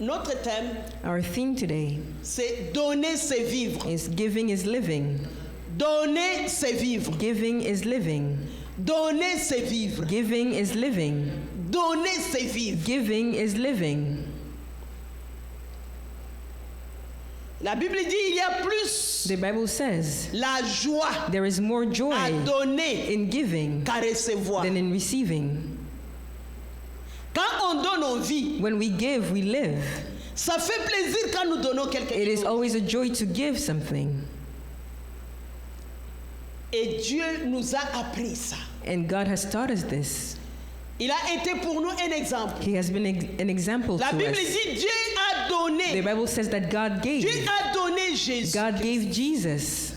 Notre thème, Our theme today c'est donner, c'est vivre. is giving is living. Donner, c'est vivre. Giving is living. Donner, c'est vivre. Giving is living. Donner, c'est vivre. Giving is living. La Bible dit il y a plus The Bible says la joie there is more joy à donner in giving qu'à recevoir. than in receiving. Quand on donne, on vit. When we give, we live. Ça fait plaisir quand nous donnons quelque It is chose. always a joy to give something. Et Dieu nous a appris ça. And God has taught us this. Il a été pour nous un exemple. He has been an example La to Bible us. dit Dieu a The donné. Bible says that God Dieu gave. a donné Jésus. God gave Jesus.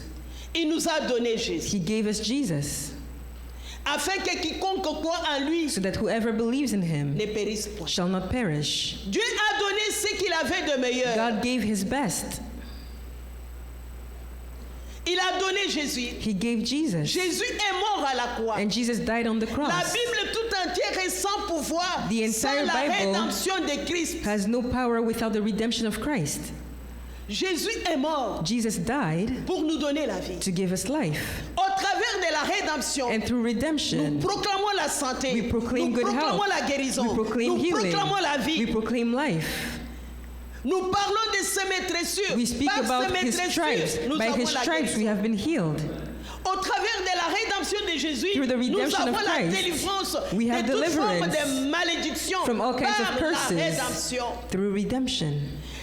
Il nous a donné Jésus. He gave us Jesus Afin que quiconque croit en lui so that whoever believes in him ne périsse point. shall not perish. Dieu a donné ce qu'il avait de meilleur. God gave his best. Il a donné Jésus. He gave Jesus. Jésus est mort à la croix. And Jesus died on the La cross. Bible tout entière est sans pouvoir, The sans entire la Bible rédemption de Christ. Has no power without the redemption of Christ. Jésus est mort Jesus died pour nous donner la vie. to give us life. Au travers de la rédemption, And through redemption, nous proclamons la santé, we proclaim nous good proclamons health. la guérison, We proclaim nous healing. proclamons la vie. We proclaim life. Nous parlons de ses maîtressures. We speak Par about ses his stripes. maîtressures, nous By avons his la stripes we guérison. have been healed. Au travers de la rédemption de Jésus, Through the nous redemption avons of la Christ, délivrance we have de toute forme deliverance de malédiction from all kinds of par la curses rédemption. through redemption.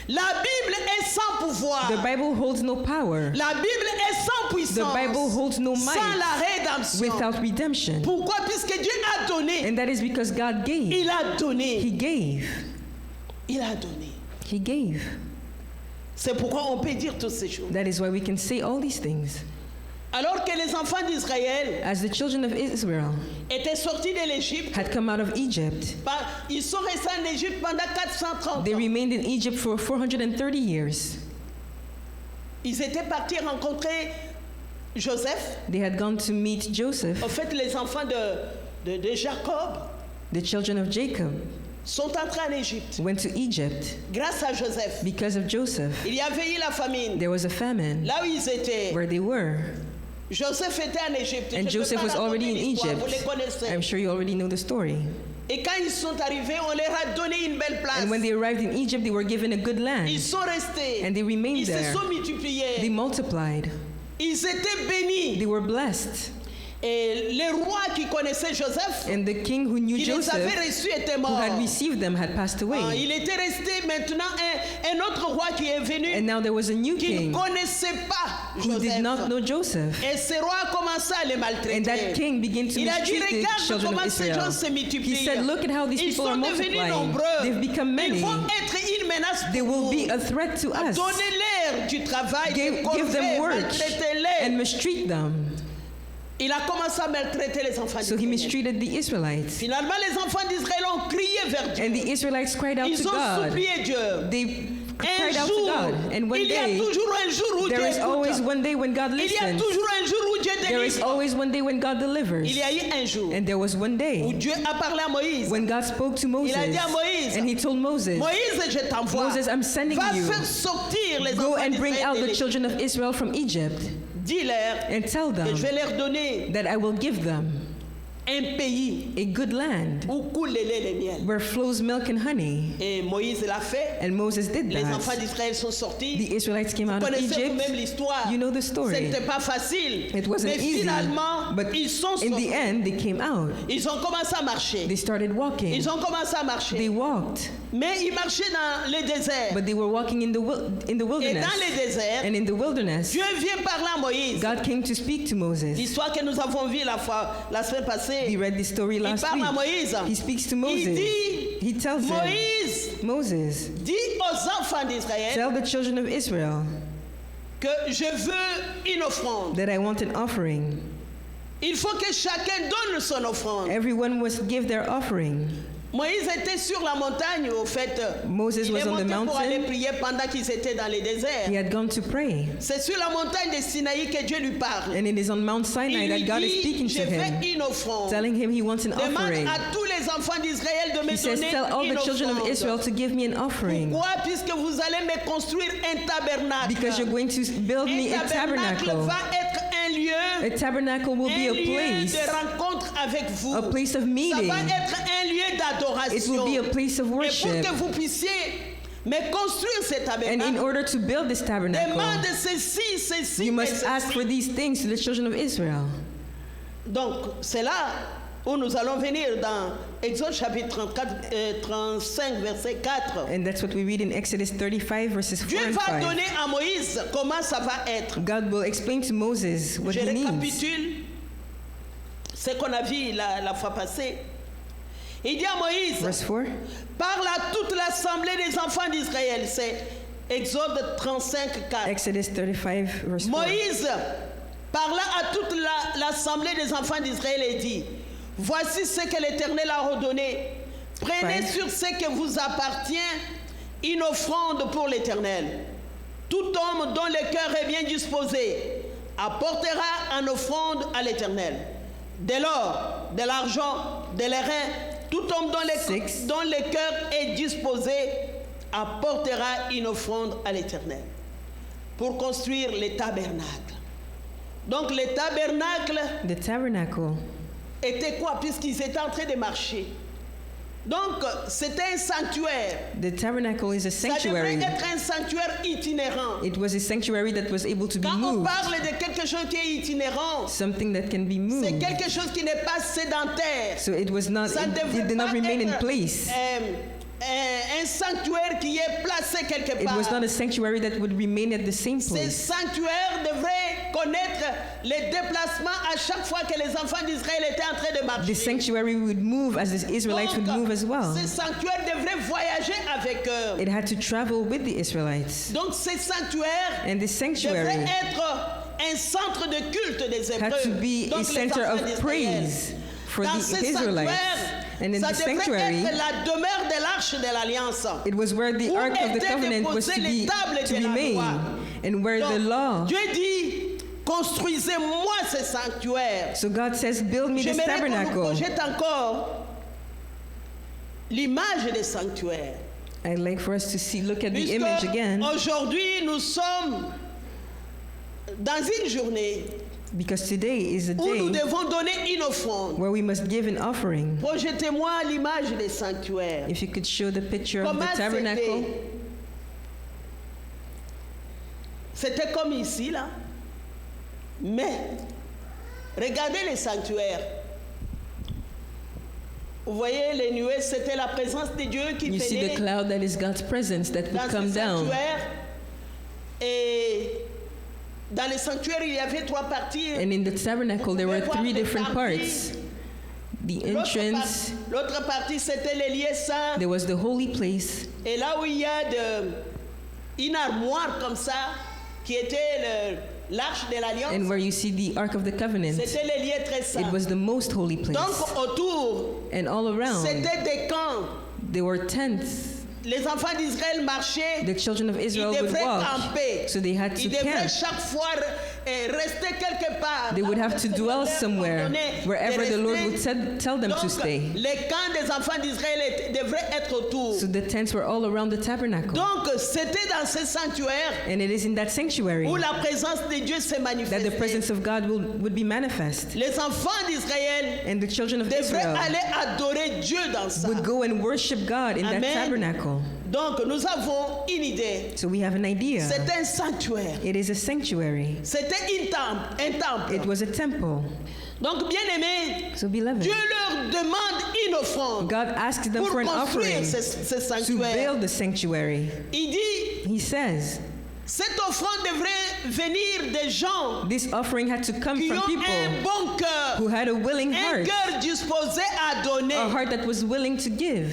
La Bible est sans pouvoir. The Bible holds no power. La Bible est sans The puissance. Bible holds no Sans la might rédemption. without redemption. Pourquoi? Puisque Dieu a donné. And that is because God gave. Il a donné. He gave. Il a donné. He gave. C'est pourquoi on peut dire toutes ces choses. That is why we can say all these things. Alors que les enfants d'Israël As the children of Israel étaient sortis de l'Égypte, had come out of Egypt, ils sont restés en Égypte pendant 430 they ans. remained in Egypt for 430 years. Ils étaient partis rencontrer Joseph. They had gone to meet Joseph. En fait, les enfants de Jacob The children of Jacob sont entrés en Égypte went to Egypt grâce à Joseph. because of Joseph. Il y avait eu la famine. There was a famine Là où ils étaient, where they were. Joseph était en Égypte. And Je peux Joseph pas was raconter already in l'histoire, Egypt. vous les connaissez. I'm sure you already know the story. Et quand ils sont arrivés, on leur a donné une belle place. And when they arrived in Egypt, they were given a good land. Ils sont restés. And they remained Ils se there. sont multipliés. They multiplied. Ils étaient bénis. They were blessed. Et le roi qui connaissait Joseph, And the king who knew qui les avait Joseph, reçus, était who mort. had received them, had passed away. Il était resté maintenant un autre roi qui est venu, And now there was a new qui ne king connaissait pas who did not Joseph. know Joseph. Et ce roi a commencé à les And maltraiter. that king began to Il a dit, mistreat the regarde children comment of ces gens Israel. se He multiplient. said, look at how these Ils people are sont devenus multiplying. nombreux. They've become Ils many. vont être une menace They pour will vous. be a threat to us. Donnez-leur du travail, Give them work and maltraitez-les. mistreat them. Il a commencé à maltraiter les enfants So he d'Israël. mistreated the Israelites. Finalement, les enfants d'Israël ont crié vers Dieu. And the Israelites cried out to Ils ont God. supplié Dieu. They Un cried out to jour, God. And one il y a day, toujours un jour où Dieu there is always écoute. one day when God Il y a listens. toujours un jour où Dieu There is délivre. always one day when God delivers. Il y a eu un jour And there was one où day Dieu a parlé à Moïse. when God spoke to Moses. Il a dit à Moïse, And he told Moses, Moïse, je t'envoie. Moses, I'm sending Va you. faire sortir les Go enfants and bring out d'Israël de the l'Égypte. children of Israel from Egypt Dis-leur and tell que je vais them leur donner that I will give them un pays a good land où coule le lait et le miel. where flows milk and honey. Et Moïse l'a fait. And Moses did Les enfants that. d'Israël sont sortis. The Israelites came out Vous of connaissez Egypt. vous-même l'histoire. You know the story. C'était pas facile. It wasn't Mais easy, finalement, but ils sont in sortis. the end, they came out. Ils ont commencé à marcher. They started walking. Ils ont commencé à marcher. They walked, Mais ils marchaient dans le désert. but they were walking in the Et wilderness. dans le désert, And in the wilderness, Dieu vient parler à Moïse. God came to speak to Moses. L'histoire que nous avons vue la semaine We passée. read this story Il last parle à week. Moïse. He speaks to Il Moses. dit, He tells him, Moïse, Moses, dis aux enfants d'Israël tell the children of Israel que je veux une offrande. that I want an offering. Il faut que chacun donne son offrande. Everyone must give their offering. Moïse était sur la montagne, au fait. Moses Il was est on the monté pour aller mountain. prier pendant qu'ils étaient dans les déserts. He had gone to pray. C'est sur la montagne de Sinaï que Dieu lui parle. And it is on Mount Il Sinai lui that God is dit, speaking je to fais him, une offrande. telling him he wants an Demande offering. à tous les enfants d'Israël de me He says, donner tell all une the children of offrande. Israel to give me an offering. Pourquoi? Puisque vous allez me construire un tabernacle. Because you're going to build me a Un tabernacle tabernacle. va être un lieu, A tabernacle will be un a lieu place, de rencontre avec vous. a place of Ça meeting. va être un lieu It will d'adoration. be a place of Et pour worship. que vous puissiez me construire cet And in tabernacle, order to build this tabernacle, demande ceci, ceci, you et must ask for ceci. these things to the children of Israel. Donc, c'est là où nous allons venir dans Exode chapitre 35, verset 4. And that's what we read in Exodus 35, verses 4 Dieu and va 5. donner à Moïse comment ça va être. God will explain to Moses what Je he needs. récapitule ce qu'on a vu la fois passée. Il dit à Moïse, Verse 4. parle à toute l'assemblée des enfants d'Israël. C'est Exode 35, 4. Exodus 35, verse 4. Moïse parla à toute l'assemblée des enfants d'Israël et dit, voici ce que l'Éternel a ordonné. Prenez Five. sur ce que vous appartient une offrande pour l'Éternel. Tout homme dont le cœur est bien disposé apportera en offrande à l'Éternel de l'or, de l'argent, de l'airain. Tout homme Six. dont le cœur est disposé apportera une offrande à l'Éternel pour construire les tabernacles. Donc le tabernacle The tabernacle. était quoi? Puisqu'ils étaient en train de marcher. Donc c'était un sanctuaire. The tabernacle is a Ça devrait sanctuary. être un sanctuaire itinérant. It was a sanctuary that was able to be Quand on moved. parle de quelque chose qui est itinérant, Something that can be c'est moved. quelque chose qui n'est pas sédentaire. So it was not, Ça it devrait did not pas remain in être, place. un sanctuaire qui est placé quelque It part. was not a sanctuary that would remain at the same Ces place. sanctuaires devraient connaître les déplacements à chaque fois que les enfants d'Israël étaient en train de marcher. The sanctuary would move as the Israelites would move as well. Ces sanctuaires devraient voyager avec eux. It had to travel with the Israelites. Donc ces sanctuaires And this sanctuary devraient être un centre de culte des had to Hébreux. be Donc a les center enfants of d'Israël. praise for Dans the ces Israelites. sanctuaires, And in ça the devrait sanctuary, être la demeure de l'arche de l'alliance. it was where the Où Ark of the étaient Covenant was déposées to les be tables to de la remain, loi. and where the Donc, law. Dieu dit, construisez-moi ce sanctuaire. So God says, build me this J'aimerais qu'on nous tabernacle. projette encore l'image des sanctuaires. I'd like for us to see, look at the Puisque image again, aujourd'hui, nous sommes dans une journée because today is a où nous day devons donner une offrande. where we must give an offering. Projetez-moi l'image des sanctuaires. If you could show the picture of the Comment tabernacle. C'était comme ici, là. Mais, regardez les sanctuaires. Vous voyez, les nuées, c'était la présence de Dieu qui You see the venait cloud that is God's presence that would dans come ces down. sanctuaires. Et dans les sanctuaires, il y avait trois parties. And in the tabernacle, there were three different parts. The entrance, L'autre partie, c'était les lieux saints. there was the holy place, Et là où il y a une armoire comme ça, qui était l'arche de l'alliance, and where you see the Ark of the Covenant, c'était les lieux très it saints. was the most holy place. Donc autour, And all around, c'était des camps. there were tents. Les enfants d'Israël marchaient. The children of Ils Israel would devraient walk, camper. so they had to Ils devraient camp. chaque fois rester quelque part. They would have to dwell somewhere, wherever the Lord would tell them to Donc, stay. les camps des enfants d'Israël devraient être autour. So the tents were all around the tabernacle. Donc, c'était dans ce sanctuaire And it is in that sanctuary où la présence de Dieu s'est that the manifestée. presence of God would be manifest. Les enfants d'Israël And the children of devraient Israel aller adorer Dieu dans ça. would go and worship God in that Amen. tabernacle. Donc, nous avons une idée. So we have an idea. C'était un sanctuaire. It is a sanctuary. C'était un temple. It was a temple. Donc, bien aimé, So beloved, Dieu leur demande une offrande God asked them pour for an construire offering ce to sanctuaire. build the sanctuary. Il dit, He says cette offrande devrait venir des gens this offering had to come qui from ont un people bon cœur, who had a willing un heart, cœur disposé à donner. a heart that was willing to give.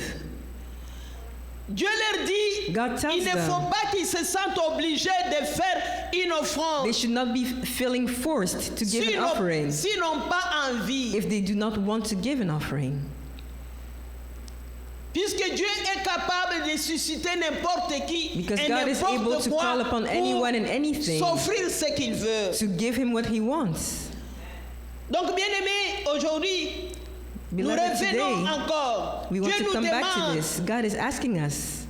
Dieu leur dit, God tells il ne them faut pas qu'ils se sentent obligés de faire une offrande they should not be feeling forced to give an offering s'ils n'ont pas envie. if they do not want to give an offering. Puisque Dieu est capable de susciter n'importe qui Because et God is able n'importe to quoi call upon anyone and anything pour s'offrir ce qu'il veut. to give him what he wants. Donc, bien-aimés, aujourd'hui, nous Beloved, revenons today, encore. we want Dieu to nous come back to demande this. God is asking us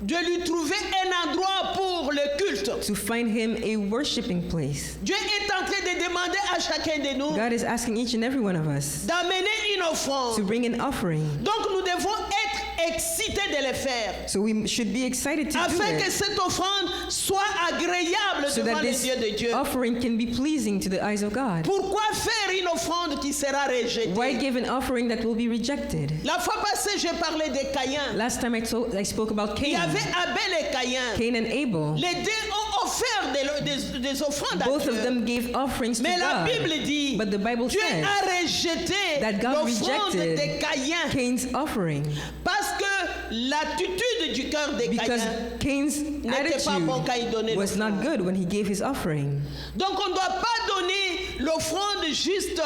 de lui trouver un endroit pour le culte. to find him a worshiping place. Dieu est en train de demander à chacun de nous God is asking each and every one of us d'amener une to offrande. bring an offering. Donc, nous devons être excités de le faire, So we should be excited to do afin que it cette offrande soit agréable so devant that les this yeux de Dieu. offering can be pleasing to the eyes of God. Pourquoi faire une offrande qui sera rejetée? Why give an offering that will be rejected? La fois passée, j'ai parlé de Caïn. Last time I spoke about Il y Cain. avait Abel et Caïn. Cain and Abel. Les deux ont offert des offrandes à Both Dieu. of them gave offerings to Mais la God. Bible dit, But the Bible Dieu says a rejeté that God l'offrande rejected de Caïn Cain's offering parce que l'attitude du cœur de because Caïn Cain's n'était pas bon quand il donnait attitude was not l'offrande. good when he gave his offering. Donc on ne doit pas donner l'offrande juste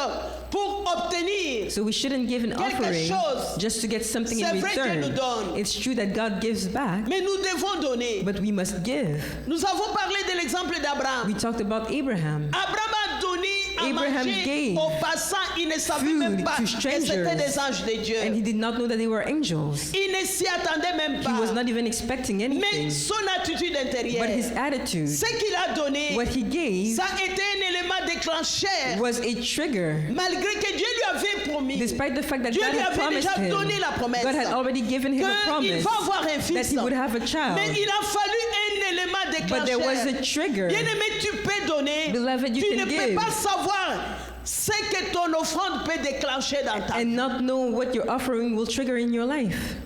pour obtenir. So we shouldn't give an Quelque offering chose. just to get something in C'est vrai, Dieu return. nous donne. It's true that God gives back, Mais nous devons donner. but we must give. Nous avons parlé de l'exemple d'Abraham. We talked about Abraham. Abraham a donné à Abraham manger gave aux passants. Il ne savait food même pas to que strangers, c'était des anges de Dieu. And he did not know that they were angels. Il ne s'y attendait même He pas. was not even expecting Mais anything. son attitude intérieure, But his attitude, ce qu'il a donné, what he gave, ça a été un élément déclencheur. was a trigger. Malgré que Dieu lui avait promis Despite the fact that Dieu God lui had avait promised déjà him, donné la promesse God had already given him a qu'il promise va avoir un that fils. he would have a child. Mais il a fallu un élément But there was déclencheur. a trigger. Bien-aimé, tu peux donner. Beloved, you Tu can ne peux give pas savoir ce que ton offrande peut déclencher dans ta vie. and not know what your offering will trigger in your life.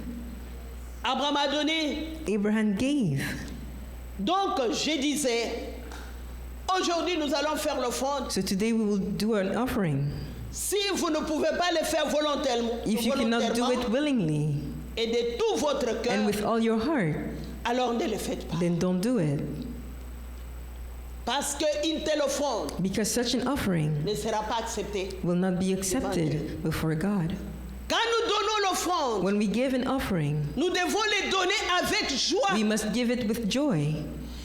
Abraham a donné. Abraham gave. Donc, je disais, aujourd'hui, nous allons faire l'offrande. So today we will do an offering. Si vous ne pouvez pas le faire volontairement, If you cannot do it willingly et de tout votre and cœur, with all your heart, alors ne le faites pas. then don't do it. Parce qu'une telle offrande Because such an offering ne sera pas acceptée. will not be accepted before God. Quand nous donnons l'offrande, When we give an offering, nous devons les donner avec joie. we must give it with joy.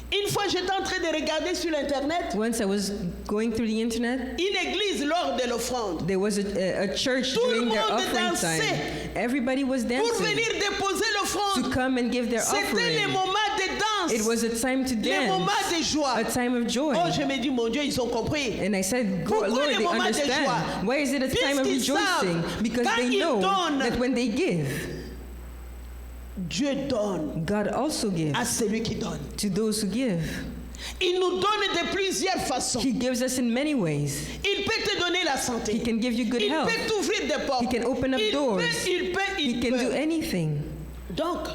Une fois, j'étais en train de regarder sur Internet Once I was going through the internet, une église lors de l'offrande. there was a church Tout le during their monde offering dansait. time. Everybody was Pour dancing venir déposer to l'offrande, come and give their c'était les offering. moments de danse, It was a time to les moments dance, de joie. a time of joy. Oh, je me dis, mon Dieu, ils ont compris. And I said, Pourquoi Lord, les they moments de understand. joie? Why is it a time of Puisqu'ils rejoicing? savent, Because quand they ils know donnent, that when they give, Dieu donne God also gives à celui qui donne. to those who give. Il nous donne de plusieurs façons. He gives us in many ways. Il peut te donner la santé. He can give you good Il health. peut t'ouvrir des portes. He can open up il doors. il He can do anything. Donc,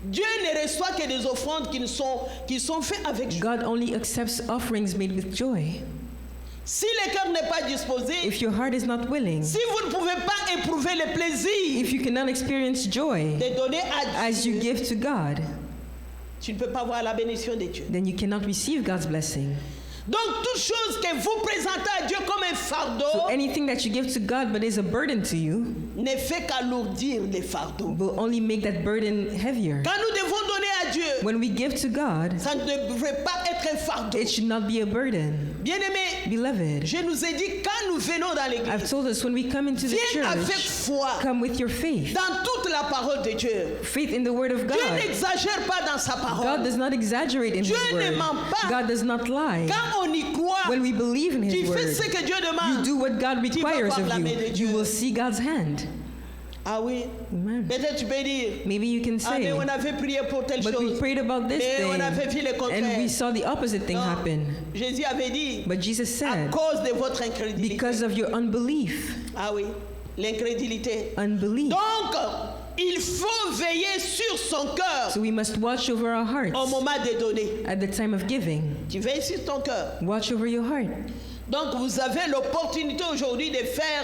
Dieu ne reçoit que des offrandes qui sont faites avec joie. God only accepts offerings made with joy. Si le cœur n'est pas disposé, If your heart is not willing, si vous ne pouvez pas éprouver le plaisir if you cannot experience joy de donner à as you Dieu, give to God, tu ne peux pas voir la bénédiction de Dieu. then you cannot receive God's blessing. Donc, toute chose que vous présentez à Dieu comme un fardeau So anything that you give to God but is a burden to you ne fait qu'alourdir les fardeaux. will only make that burden heavier. Quand nous devons donner à Dieu, When we give to God, ça ne devrait pas être un fardeau. it should not be a burden. Bien-aimés, Beloved, je nous ai dit, quand nous venons dans I've l'église, told us when we come into the viens avec church, foi come with your faith. dans toute la parole de Dieu. Faith in the word of Dieu God. n'exagère pas dans sa God parole. does not exaggerate in Dieu His ne word. ment pas. God does not lie. Quand on y croit, When we believe in tu His fais ce word, que Dieu you demande. do what God Tu vas requires voir la of main de you. Dieu. You will see God's hand. Ah oui, Amen. peut-être tu peux dire, Maybe you can ah mais say, on avait prié pour telle but we chose. prayed about this Mais on avait vu le thing contraire. and we saw the opposite thing Non. happen. Jésus avait dit, But Jesus à said, cause de votre incrédulité. because of your unbelief, Ah oui, l'incrédulité. unbelief. Donc, il faut veiller sur son cœur So we must watch over our hearts au moment de donner. at the time of giving. Tu veilles sur ton cœur. Watch over your heart. Donc, vous avez l'opportunité aujourd'hui de faire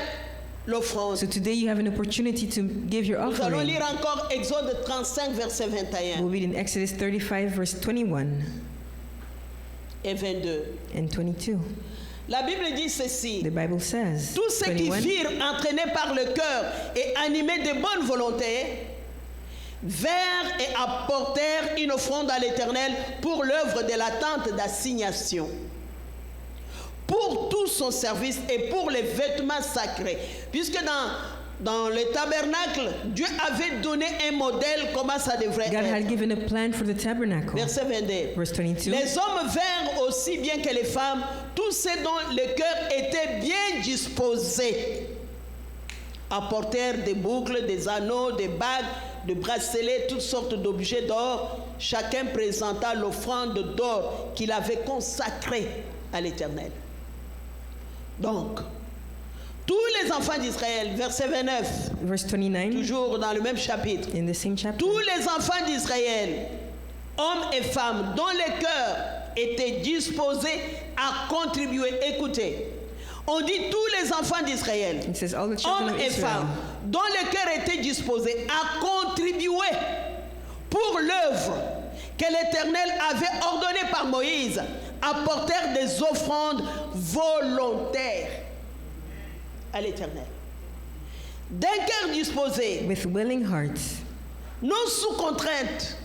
l'offrande. So today you have an opportunity to give your Nous allons offering. lire encore Exode 35, verset 21 We'll read in Exodus 35, verse 21 et 22. and 22. La Bible dit ceci. The Bible says, Tous ceux qui 21, virent entraînés par le cœur et animés de bonne volonté vinrent et apportèrent une offrande à l'Éternel pour l'œuvre de la tente d'assignation, pour tout son service et pour les vêtements sacrés. Puisque dans le tabernacle, Dieu avait donné un modèle comment ça devrait God had être. given a plan for the tabernacle. Verset 22. Verse 22. Les hommes vinrent aussi bien que les femmes, tous ceux dont le cœur était bien disposé, apportèrent des boucles, des anneaux, des bagues, des bracelets, toutes sortes d'objets d'or. Chacun présenta l'offrande d'or qu'il avait consacrée à l'Éternel. Donc, tous les enfants d'Israël, verset 29, Verse 29. toujours dans le même chapitre, In the same chapter. tous les enfants d'Israël, hommes et femmes, dont les cœurs étaient disposés à contribuer. Écoutez, on dit tous les enfants d'Israël, It says all the children hommes of et Israel, femmes, dont le cœur était disposé à contribuer pour l'œuvre que l'Éternel avait ordonnée par Moïse, apportèrent des offrandes volontaires à l'Éternel. D'un cœur disposé, with willing hearts. non sous contrainte,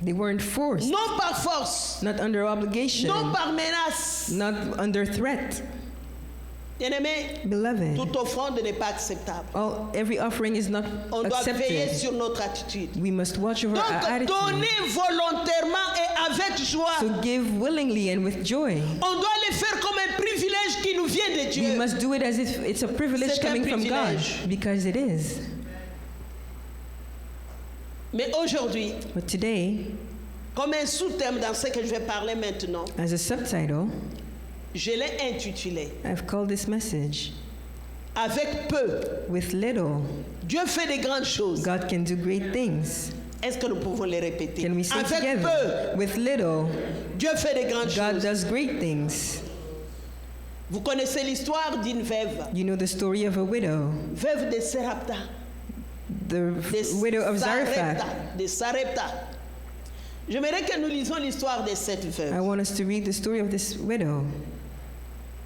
They weren't forced, non par force, not under obligation, non par menace. not under threat. Bien-aimé, Beloved, toute offrande n'est pas acceptable. every offering is not On doit veiller accepted. sur notre attitude. We must watch over our Donc, attitude. donner volontairement et avec joie. So give willingly and with joy. On doit le faire comme un privilège qui nous vient de We Dieu. must do it as if it's a privilege C'est un coming from God, privilège. because it is. Mais aujourd'hui, But today, comme un sous-thème dans ce que je vais parler maintenant, as a subtitle, je l'ai intitulé I've called this message, Avec peu, With little, Dieu fait de grandes choses. God can do great things. Est-ce que nous pouvons les répéter? Can we say Avec together? peu, With little, Dieu fait de grandes God choses. does great things. Vous connaissez l'histoire d'une veuve, You know the story of a widow, veuve de Sarepta. the widow of Zarephath. De Sarepta. J'aimerais que nous lisions l'histoire de cette I veuve. want us to read the story of this widow.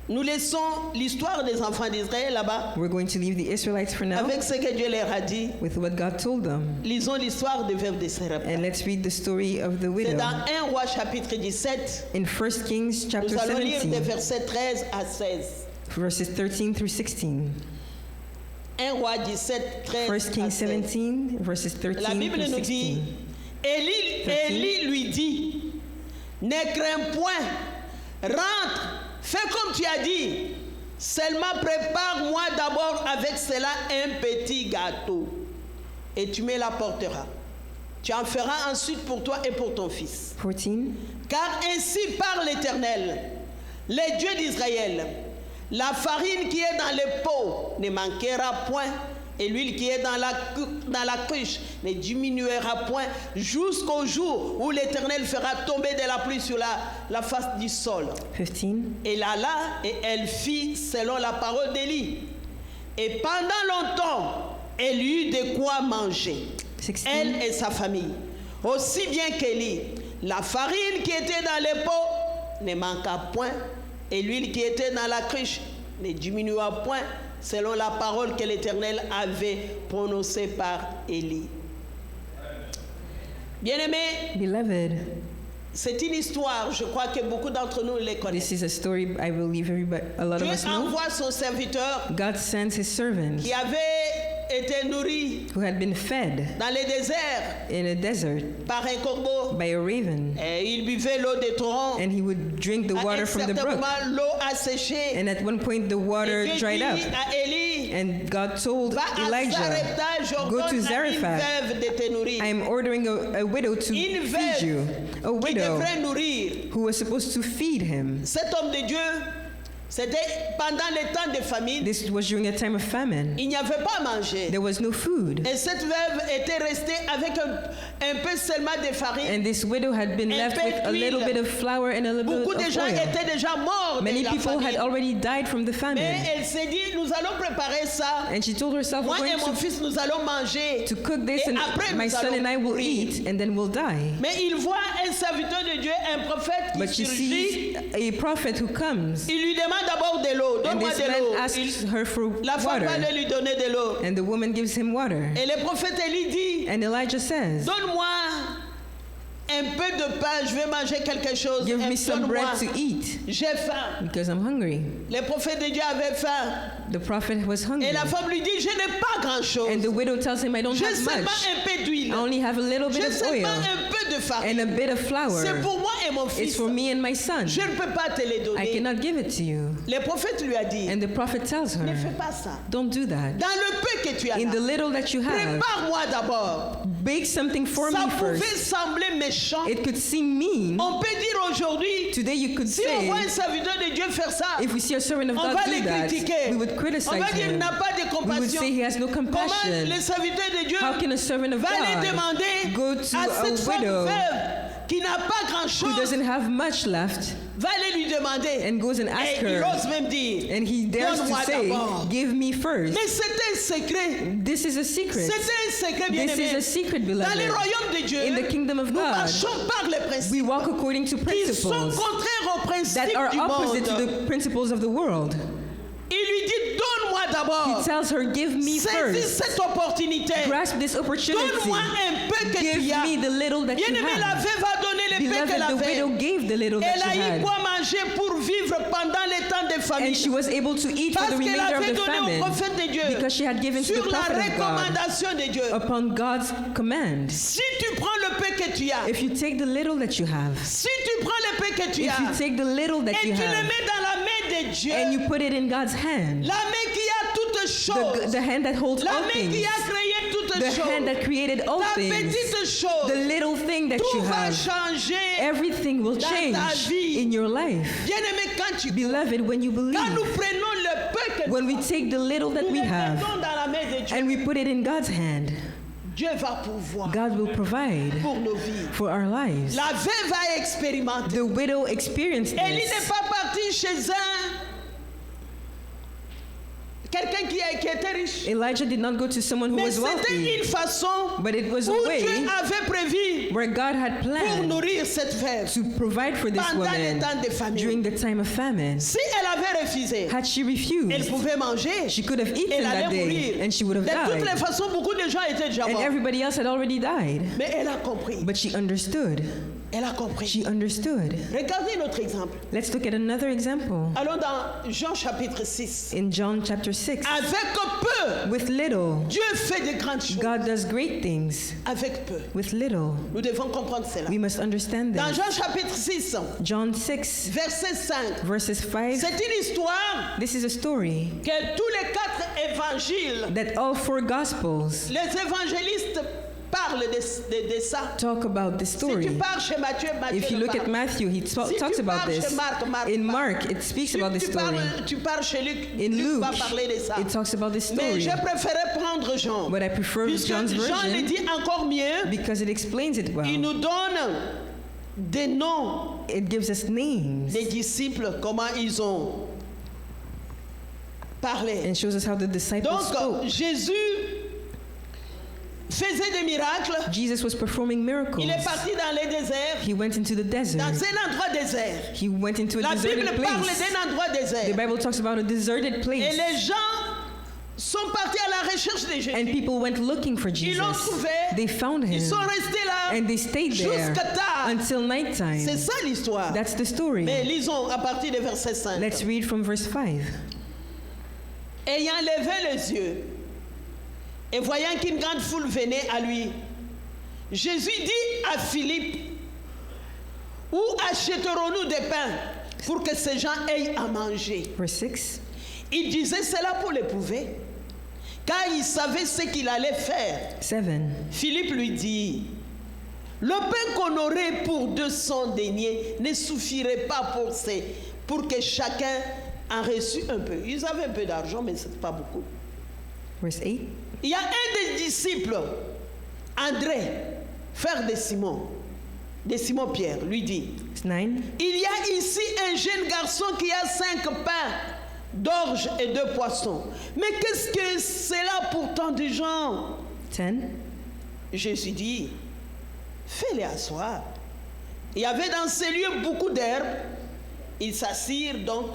Nous laissons l'histoire des enfants d'Israël là-bas, We're going to leave the Israelites for now avec ce que Dieu leur a dit. with what God told them. Lisons l'histoire de veuve de Sarepta. And let's read the story of the C'est widow. dans 1 Roi chapitre 17. In 1 Kings chapter Nous allons lire des 17, versets 13 à 16. verses 13 through 16. 1 Roi 17, 13 1 à Kings 16. 17, verses 13 La Bible through nous dit, 16. Élie lui dit, ne crains point, rentre, fais comme tu as dit, seulement prépare-moi d'abord avec cela un petit gâteau, et tu me l'apporteras. Tu en feras ensuite pour toi et pour ton fils. 14. Car ainsi parle l'Éternel, les dieux d'Israël, la farine qui est dans le pot ne manquera point, et l'huile qui est dans la cruche ne diminuera point, jusqu'au jour où l'Éternel fera tomber de la pluie sur la face du sol. 15. Elle alla et elle fit selon la parole d'Élie. Et pendant longtemps, elle eut de quoi manger, 16. elle et sa famille. Aussi bien qu'Élie, la farine qui était dans les pots ne manqua point, et l'huile qui était dans la cruche ne diminua point, selon la parole que l'Éternel avait prononcée par Élie. Bien-aimés, Beloved, c'est une histoire, je crois que beaucoup d'entre nous les connaissent. this is a story I believe a lot of Dieu us know. envoie son serviteur God sends his servant qui avait été nourri who had been fed dans les déserts in a desert par un corbeau. by a raven, Et il buvait l'eau des torrents. and he would drink the À un water from the certain brook. moment, l'eau a séché. And at one point the water Et Dieu dried up. dit à Élie, And God told va à Elijah, Sarepta, go to j'ordonne à une Zarephath. veuve de te nourrir. I am ordering a widow to Une feed veuve you. A qui widow devrait nourrir. who was supposed to feed him. Cet homme de Dieu, c'était pendant les temps de famine, This was during a time of famine. il n'y avait pas à manger. There was no food. Et cette veuve était restée avec un peu seulement de farine. And this widow had been Un left peu with a little d'huile. bit of flour and a little Beaucoup bit de of gens oil. étaient déjà morts Many de la people had famine. already died from the Mais famine. elle s'est dit, nous allons préparer ça. And she told herself, Moi we're et going mon fils, nous allons manger. to cook this, Et and après, my nous son and I allons will mourir. eat, and then we'll die. Mais il voit un serviteur de Dieu, un prophète qui But she surgit. sees a prophet who comes, Il lui demande d'abord de l'eau. And Donne-moi this de l'eau. man asks her for La femme va water. aller lui donner de l'eau. And the woman gives him water. Et le prophète Élie dit, And Elijah says, donne-moi un peu de pain, je vais manger quelque chose. give me some Donne-moi. bread to eat J'ai faim. because I'm hungry. Le prophète de Dieu avait faim. The prophet was hungry. Et la femme lui dit, je n'ai pas grand-chose. And the widow tells him, I don't J'ai have seulement much. un peu d'huile. I only have a little bit J'ai of seulement oil un peu de farine. and a bit of flour. C'est pour moi et mon It's fils. for me and my son. Je ne peux pas te les I donner. cannot give it to you. Le prophète lui a dit, And the prophet tells ne her, fais pas ça. don't do that. Dans le peu que tu as In the là, little that you have, prépare-moi d'abord. bake something for Ça me pouvait first. sembler méchant. It could seem mean. On peut dire aujourd'hui, Today you could si on voit un say, serviteur de Dieu faire ça, if we see a servant of on God va do le that, critiquer. we would On criticize va dire, il him. n'a pas de We would say compassion. he has no Comment compassion. le serviteur de Dieu How can a servant of va aller God demander go à to cette a femme widow veuve qui n'a pas who grand-chose, doesn't have much left va aller lui demander. and goes and asks Et il her, ose même dire, and he dares to donne-moi say, d'abord. give me first. Mais c'était un secret. This is a secret. C'était un secret, bien This is aimé. a secret, Dans le beloved. royaume de Dieu, In the kingdom of nous God, marchons par les principes we walk according to qui sont principles contraires aux principes that are du opposite to monde. the principles of the world. Il lui dit, donne-moi d'abord. He tells her, give me Saisis first. cette opportunité. Grasp this opportunity. Donne-moi un peu que Give tu as. me the little that you Bien-aimé, la have. veuve a donné le peu qu'elle Beloved, the avait. widow gave the little that Elle she a eu had. quoi manger pour vivre pendant les temps de And she famine. was able to eat for Parce the qu'elle remainder of avait the donné au famine prophète de Dieu because she had given to sur the la prophet of God recommandation de Dieu. upon God's command. Si tu prends le peu que tu as, If you take the little that you have, si tu prends le peu que tu if you as, take the little that et you tu le have, mets dans la main de Dieu, and you put it in God's hand, la main qui a toutes choses, the hand that holds la all main things, qui a créé toutes the hand choses, that created all ta things, petite chose, the little thing that tout you va have, changer. everything will dans ta change vie. in your life. Bien-aimé, quand tu Beloved, when you quand nous believe, prenons le peu que when we nous take the little that nous we le have mettons dans la main de Dieu, and we put it in God's hand, Dieu va pouvoir God will provide pour nos vies. for our lives. La veuve va expérimenter. The widow experienced Élie this. n'est pas parti chez quelqu'un qui était riche. Elijah did not go to someone who Mais was c'était wealthy, une façon but it was a où way Dieu avait prévu where God had pour planned nourrir cette veuve to provide for this pendant les woman temps de famine. during the time of famine. Si elle avait refusé, Had she elle refused, pouvait manger. she could have Elle eaten that allait day mourir. and she would have De toutes les died. façons, beaucoup de gens étaient déjà And morts. everybody else had already died. Mais elle a compris. But she understood. Elle a compris. She understood. Regardez notre exemple. Let's look at another example. Allons dans Jean chapitre 6. In John chapter 6, Avec peu, with little, Dieu fait de grandes choses. God does great things. Avec peu. With little, Nous devons comprendre cela. we must understand Dans this. Jean chapitre 6, John 6, verset 5, verses 5, c'est une histoire this is a story que tous les 4 évangiles, that all four gospels les évangélistes parlent de ça. talk about this Si story. tu pars chez Matthieu, Matthieu If you ne look at parle. Matthew, he Si talks tu about pars this. chez Marc, Marc In parle. Mark, it speaks Si about this story. tu pars chez Luc, In Luc Luke, va parler de ça. it talks about this Mais story. j'ai préféré prendre Jean. But I prefer Puisque John's Jean le version dit encore mieux. because it explains it Il well. nous donne des noms It gives us names des disciples, comment ils ont parlé. and shows us how the disciples Donc, spoke. Jésus faisait des miracles. Jesus was performing miracles. Il est parti dans les déserts, He went into the desert. dans un endroit désert. He went into a La Bible deserted parle place. d'un endroit The désert. Bible talks about a deserted Et place. les gens sont partis à la recherche de And Jésus. people went looking for Ils l'ont Jesus. trouvé. They found Ils him. sont restés là And they stayed there jusqu'à tard. until nighttime. C'est ça l'histoire. That's the story. Mais lisons à partir du verset 5. Let's read from verse 5. Ayant levé les yeux et voyant qu'une grande foule venait à lui, Jésus dit à Philippe, où achèterons-nous des pains pour que ces gens aient à manger? Verse 6. Il disait cela pour l'éprouver, car il savait ce qu'il allait faire. 7. Philippe lui dit, le pain qu'on aurait pour 200 deniers ne suffirait pas pour que chacun en reçût un peu. Ils avaient un peu d'argent, mais ce n'est pas beaucoup. Verse 8. Il y a un des disciples, André, frère de Simon Pierre, lui dit, 9. il y a ici un jeune garçon qui a 5 pains d'orge et 2 poissons. Mais qu'est-ce que c'est là pour tant de gens? 10. Jésus dit, fais-les asseoir. Il y avait dans ces lieux beaucoup d'herbes. Ils s'assirent donc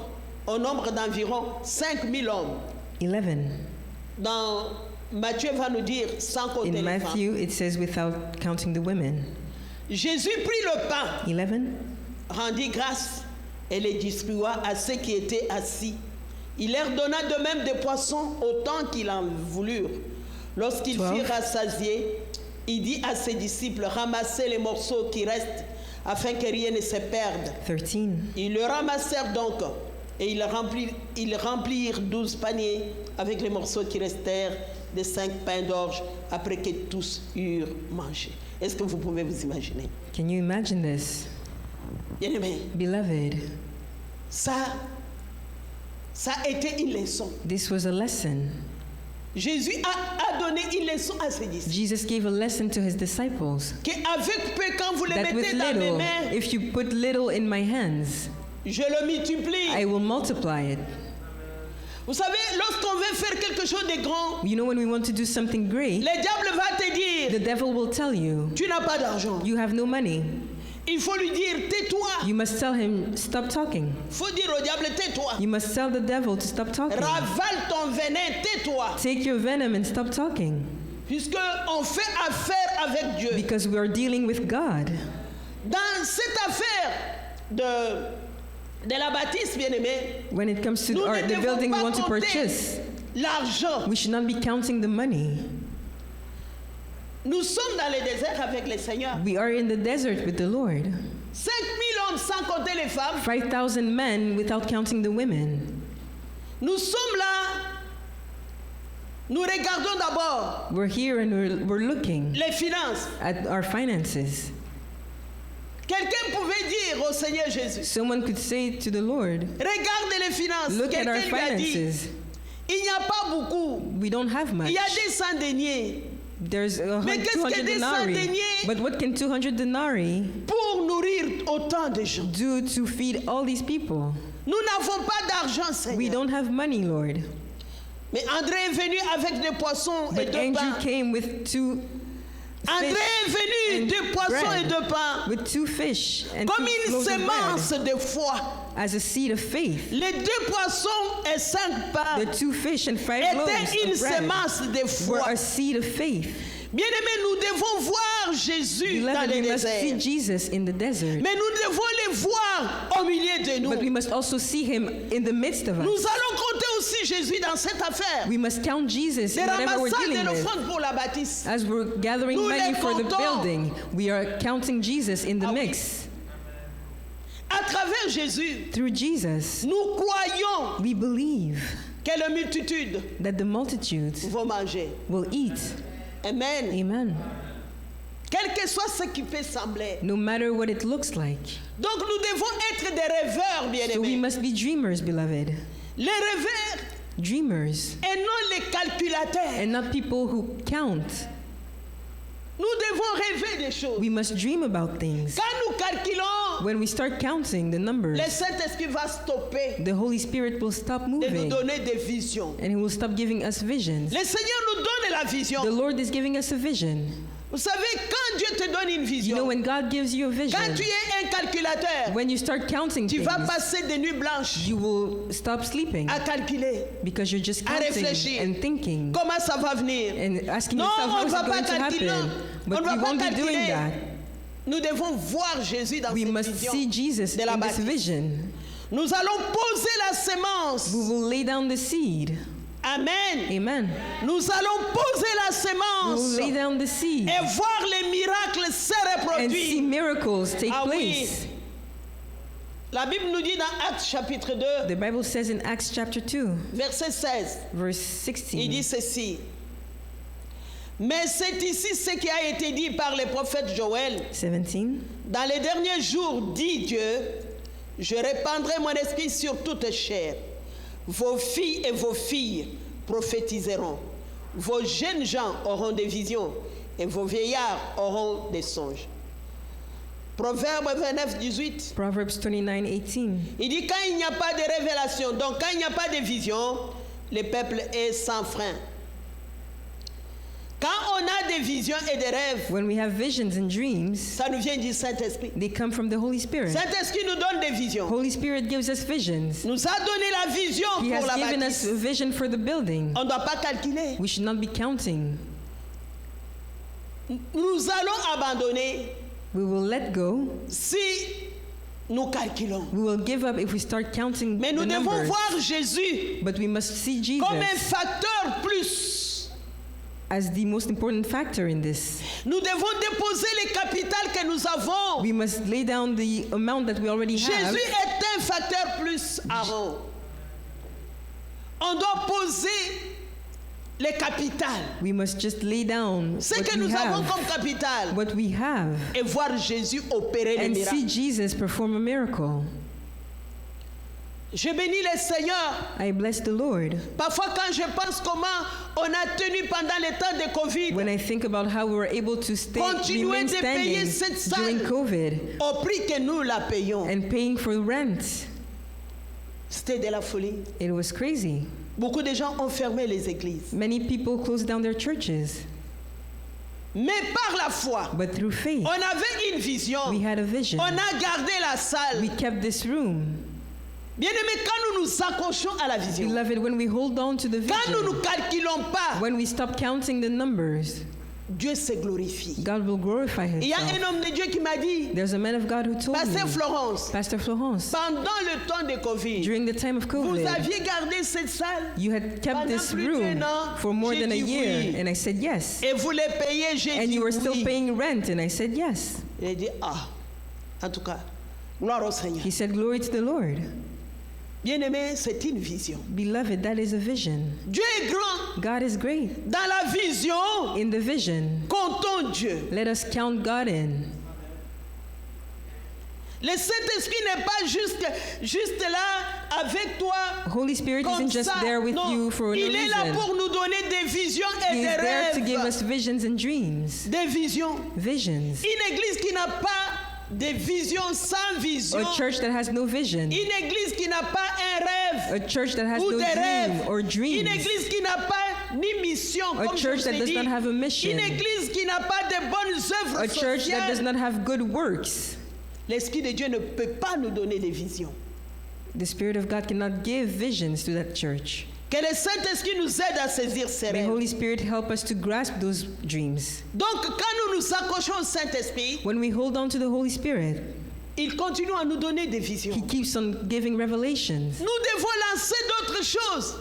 au nombre d'environ 5000 hommes. 11. Dans Matthieu va nous dire sans compter In les femmes. Matthew, it says without counting the women. Jésus prit le pain, 11. rendit grâce et les distribua à ceux qui étaient assis. Il leur donna de même des poissons autant qu'ils en voulurent. Lorsqu'ils 12. furent rassasiés, il dit à ses disciples, ramassez les morceaux qui restent afin que rien ne se perde. 13. Ils le ramassèrent donc et ils remplirent 12 paniers avec les morceaux qui restèrent des 5 pains d'orge après que tous eurent mangé. Est-ce que vous pouvez vous imaginer? Can you imagine this? Bien-aimés, Beloved, ça a été une leçon. this was a lesson. Jésus a donné une leçon à ses disciples. Jesus gave a lesson to his disciples Qu'avec peu, quand vous le that with mettez dans mes little, mains, if you put little in my hands, je le multiplie. I will multiply it. Vous savez, lorsqu'on veut faire quelque chose de grand, You know, when we want to do something great, le diable va te dire, the devil will tell you, tu n'as pas d'argent. you have no money. Il faut lui dire, tais-toi. You must tell him, stop talking. Il faut dire au diable, tais-toi. You must tell the devil to stop talking. Ravale ton venin, tais-toi. Take your venom and stop talking. Puisque on fait affaire avec Dieu. Because we are dealing with God. Dans cette affaire de la bâtisse, bien-aimé, When it comes to nous ne the devons building we pas want to compter purchase, l'argent. we should not be counting the money. Nous sommes dans le désert avec le Seigneur. We are in the desert with the Lord. 5000 hommes sans compter les femmes. 5,000 men without counting the women. Nous sommes là. Nous regardons d'abord We're here and we're looking les finances. at our finances. Quelqu'un pouvait dire au Seigneur Jésus, Someone could say to the Lord, regarde les finances. look at our Quelqu'un lui a dit, finances. il n'y a pas beaucoup. We don't have much. Il y a des 100 deniers There's Mais qu'est-ce que 200 des denarii. deniers? But what can 200 denarii pour nourrir autant de gens. do to feed all these people? Nous n'avons pas d'argent, We Seigneur. don't have money, Lord. Mais André est venu avec des poissons et But de Andrew pain. came with 2 André est venu and de poissons bread. et de pain. with 2 fish and Comme 2 une loaves of semence bread de foi. as a seed of faith. Les 2 poissons et 5 pains The 2 fish and 5 loaves étaient une of bread semence de were foi. a seed of faith. Bien-aimés, nous devons voir Jésus dans Beloved, le we must see désert. Jesus in the desert. Mais nous devons le voir au milieu de nous. But we must also see him in the midst of Nous us. allons compter aussi Jésus dans cette affaire. We must count Jesus Le in whatever we're ramassage de dealing with. l'offrande pour la bâtisse. As we're gathering Nous money les for the comptons. building, we are counting Jesus in the Ah oui. mix. À travers Jésus, Through Jesus, nous croyons we believe que les multitudes that the multitudes vont manger. will eat. Amen. Amen. Quel que soit ce qui peut sembler. No matter what it looks like. Donc nous devons être des rêveurs, So we bien-aimés. must be dreamers, beloved. Les rêveurs Dreamers, et non les calculateurs. and not people who count. Nous devons rêver des choses. We must dream about things. Quand nous calculons, When we start counting the numbers, le Saint-Esprit va stopper the Holy Spirit will stop de nous moving donner des visions. and He will stop giving us visions. Le Seigneur nous donne la vision. The Lord is giving us a vision. Vous savez, quand Dieu te donne une You vision, know, when God gives you a vision, quand tu es un calculateur, when you start counting tu vas things, passer des nuits blanches you will stop sleeping à calculer. because you're just À counting réfléchir. and thinking Comment ça va venir? and asking Non, yourself, on how ne is va it pas going to calculer. happen? On But ne va we pas won't be doing calculer. that. Nous devons voir Jésus dans We cette must vision see Jesus de la in this bâtisse. vision. Nous allons poser la sémence. We will lay down the seed. Amen. Amen. Nous allons poser la We will sémence lay down the seed et voir les miracles se and see reproduire. miracles take Ah oui. place. La Bible nous dit dans Actes chapitre 2, The Bible says in Acts chapter 2, verset 16, verse il dit 16, ceci. Mais c'est ici ce qui a été dit par le prophète Joël. 17. Dans les derniers jours, dit Dieu, je répandrai mon esprit sur toute chair. Vos filles et vos filles prophétiseront. Vos jeunes gens auront des visions et vos vieillards auront des songes. Proverbe 29, 18. Proverbs 29, 18. Il dit quand il n'y a pas de révélation, donc quand il n'y a pas de vision, le peuple est sans frein. Quand on a des visions et des rêves, When we have visions and dreams, ça nous vient du Saint-Esprit. they come from the Holy Spirit. Saint-Esprit nous donne des visions. Holy Spirit gives us visions. Nous a donné la vision He pour has la given us bâtisse. a vision for the building. On ne doit pas calculer. We should not be counting. Nous allons abandonner We will let go. si nous calculons. We will give up if we start counting Mais the nous devons numbers. voir Jésus But we must see Jesus comme un facteur plus. as the most important factor in this. Nous devons déposer les capitales que nous avons. We must lay down the amount that we already have. Jésus est un facteur plus avant. On doit poser les capitales. We must just lay down Ce what que we nous avons have, comme capital. what we have, Et voir Jésus opérer les and see miracles. Jesus perform a miracle. Je bénis le Seigneur. I bless the Lord. Parfois, quand je pense comment on a tenu pendant les temps de Covid, When I think about how we were able to continuer remain de payer standing cette during salle COVID au prix que nous la payons, and paying for rent, c'était de la folie. it was crazy. Beaucoup de gens ont fermé les églises. Many people closed down their churches, Mais par la foi, but through faith, on avait une vision. we had a vision. On a gardé la salle. We kept this room. Bien-aimés, quand nous nous accrochons à la vision, Beloved, when we hold on to the quand nous vision, ne calculons pas, when we stop counting the numbers, Dieu se glorifie. God will glorify Il y a un himself. homme de Dieu qui m'a dit, There's a man of God who told Pasteur me, Florence, Pastor Florence, pendant le temps de Covid, during the time of vous COVID, aviez gardé cette salle you had kept pendant this plus room d'un an. for more J'ai than a dit year. oui. And I said yes. Et vous les payez, j'ai And dit you were still oui. paying rent. And I said yes. Il a dit, en tout cas, gloire au Seigneur. He said, glory to the Lord. Bien-aimé, c'est une vision. Beloved, that is a vision. Dieu est grand. God is great. Dans la vision, In the vision, comptons Dieu. let us count God in. Le Saint-Esprit n'est pas juste là avec toi. Holy Spirit Comme isn't just ça. there with Non, you for no il est là reason. pour nous donner des visions et He des is there to give rêves. us visions and dreams. Des visions. Visions. Une église qui n'a pas de vision sans vision. A church that has no vision. Une église qui n'a pas un rêve A church that has ou no des dream rêves. or Une dreams. église qui n'a pas ni mission, A comme je church vous that ai does dit. not have a mission. Une église qui n'a pas de bonnes œuvres A church that does sociales. not have good works. L'Esprit de Dieu ne peut pas nous donner des visions. The Spirit of God cannot give visions to that church. Que le Saint-Esprit nous aide à saisir ces May rêves. Holy Spirit help us to grasp those dreams. Donc, quand nous nous accrochons au Saint-Esprit, When we hold on to the Holy Spirit, il continue à nous donner des visions. He keeps on giving revelations. Nous devons lancer d'autres choses,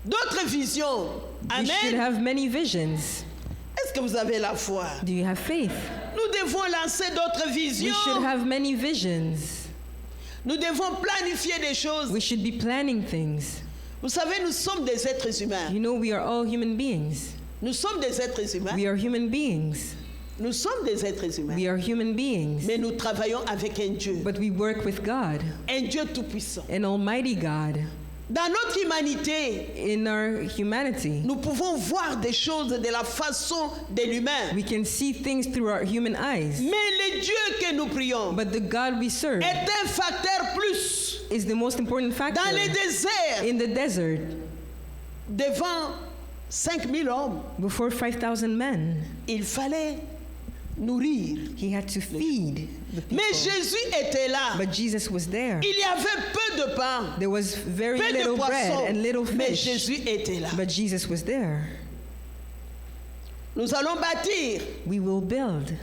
d'autres visions. We should Amen. have many visions. Est-ce que vous avez la foi? Do you have faith? Nous devons lancer d'autres We visions. should have many visions. Nous devons planifier des choses. We should be planning things. Vous savez, nous sommes des êtres humains. You know, we are all human beings. Nous sommes des êtres humains. We are human beings. Nous sommes des êtres humains. We are human beings. Mais nous travaillons avec un Dieu. But we work with God, Un Dieu tout-puissant. an almighty God. Dans notre humanité, In our humanity, nous pouvons voir des choses de la façon de l'humain. we can see things through our human eyes. Mais le Dieu que nous prions But the God we serve est un facteur plus. is the most important factor. Dans les déserts, In the desert, devant 5000 hommes, before 5,000 men, il fallait nourrir. He had to feed the people. Mais Jésus était là. But Jesus was there. Il y avait peu de pain, There was very peu de little bread poissons, and little mais fish. Jésus était là. But Jesus was there. Nous allons bâtir. We will build.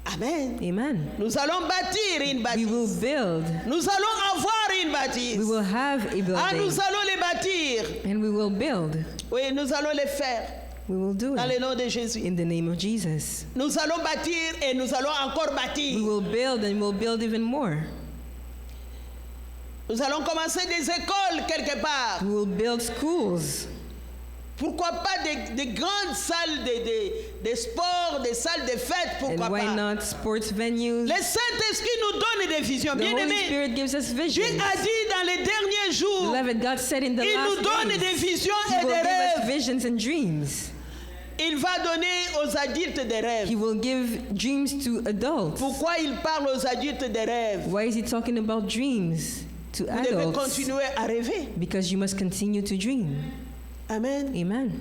Amen. Amen. Nous allons bâtir une We will bâtisse. build. Nous allons avoir une bâtisse. We will have a Ah, nous building. allons les bâtir. And we will build. Oui, nous allons les faire We will do dans le it nom de Jésus. in the name of Jesus. Nous allons bâtir et nous allons encore We bâtir. will build and we'll build even more. Nous allons commencer des écoles quelque part. We will build schools. Pourquoi pas des grandes salles de sport, des salles de fête, pourquoi And why pas. not sports venues? Le Saint-Esprit nous donne des visions. The Bien Holy aimé, Spirit gives us Dieu visions. a dit dans les derniers jours, Beloved, God said in the il nous donne last des days, visions He et will des give us rêves. visions and dreams. Il va donner aux adultes des rêves. He will give dreams to adults. Pourquoi il parle aux adultes des rêves? Why is He talking about dreams to Vous devez adults? continuer à rêver. Because you must continue to dream. Amen. Amen.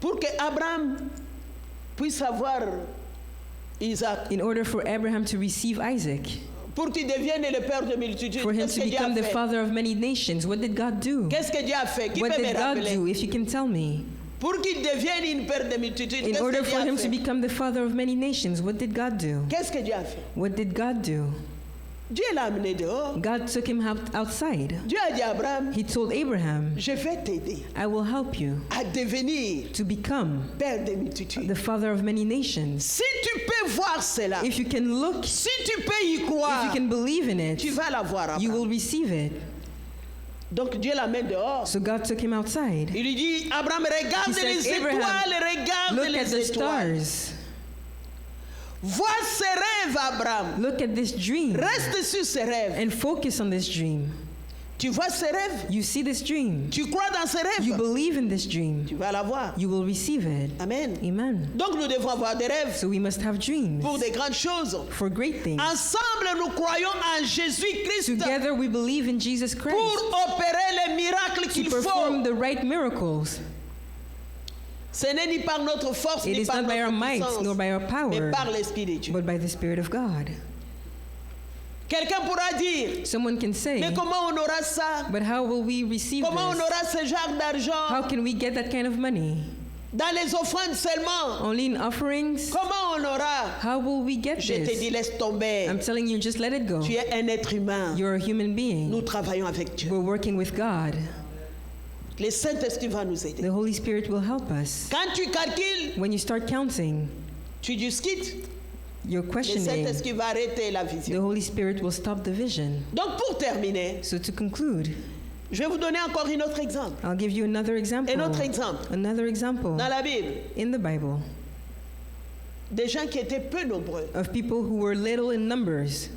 Pour que Abraham puisse avoir Isaac, in order for Abraham to receive Isaac, pour qu'il devienne le père de multitudes, for him qu'est-ce to que Dieu a become the fait? father of many nations, what did God do? Qu'est-ce que Dieu a fait? Qui What peut me did God rappeler? do, if you can tell me? Pour qu'il devienne une père de multitudes, In qu'est-ce order que Dieu for a him to fait? become the father of many nations, what did God do? Qu'est-ce que Dieu a fait? What did God do? Dieu l'a amené dehors. God took him outside. Dieu a dit à Abraham, He told Abraham, je vais t'aider I will help you à devenir to become père de multitudes. the father of many nations. Si tu peux voir cela, If you can look, si tu peux y if you croire, can believe in it, tu vas l'avoir. you Abraham. will receive it. Donc Dieu l'amène dehors. So God took him outside. Il lui dit, Abraham, regarde He said, les Abraham, étoiles, regarde Look at les the étoiles. stars. Vois ses rêves, Abraham. Look at this dream Reste sur ses rêves. and focus on this dream. Tu vois ses rêves? You see this dream. Tu crois dans ses rêves? You believe in this dream. Tu vas l'avoir. You will receive it. Amen. Amen. Donc nous devons avoir des rêves So we must have dreams pour des grandes choses. for great things. Ensemble, nous croyons en Jésus-Christ Together we believe in Jesus Christ pour opérer les miracles to qu'il faut. perform the right miracles. Ce n'est ni par notre force, It ni is par not by our notre might puissance, nor by our mais power, par l'Esprit de Dieu. but by the Spirit of God. Quelqu'un pourra dire, Someone can say, mais comment on aura ça? but how will we receive Comment on this? aura ce genre d'argent? How can we get that kind of money? Dans les offrandes seulement. Only in offerings? Comment on aura? How will we get Je te dis, this? laisse tomber. I'm telling you, just let it go. Tu es un être humain. You're a human being. Nous travaillons avec Dieu. We're working with God. Le Saint-Esprit va nous aider. The Holy Spirit will help us. Quand tu calcules, When you start counting, tu discutes. you're Le questioning. Saint-Esprit va arrêter la The vision. Holy Spirit will stop the vision. Donc pour terminer, So to conclude, je vais vous donner encore un autre exemple. I'll give you another example. Un autre exemple. Another example Dans la Bible, in the Bible des gens qui étaient peu nombreux. of people who were little in numbers,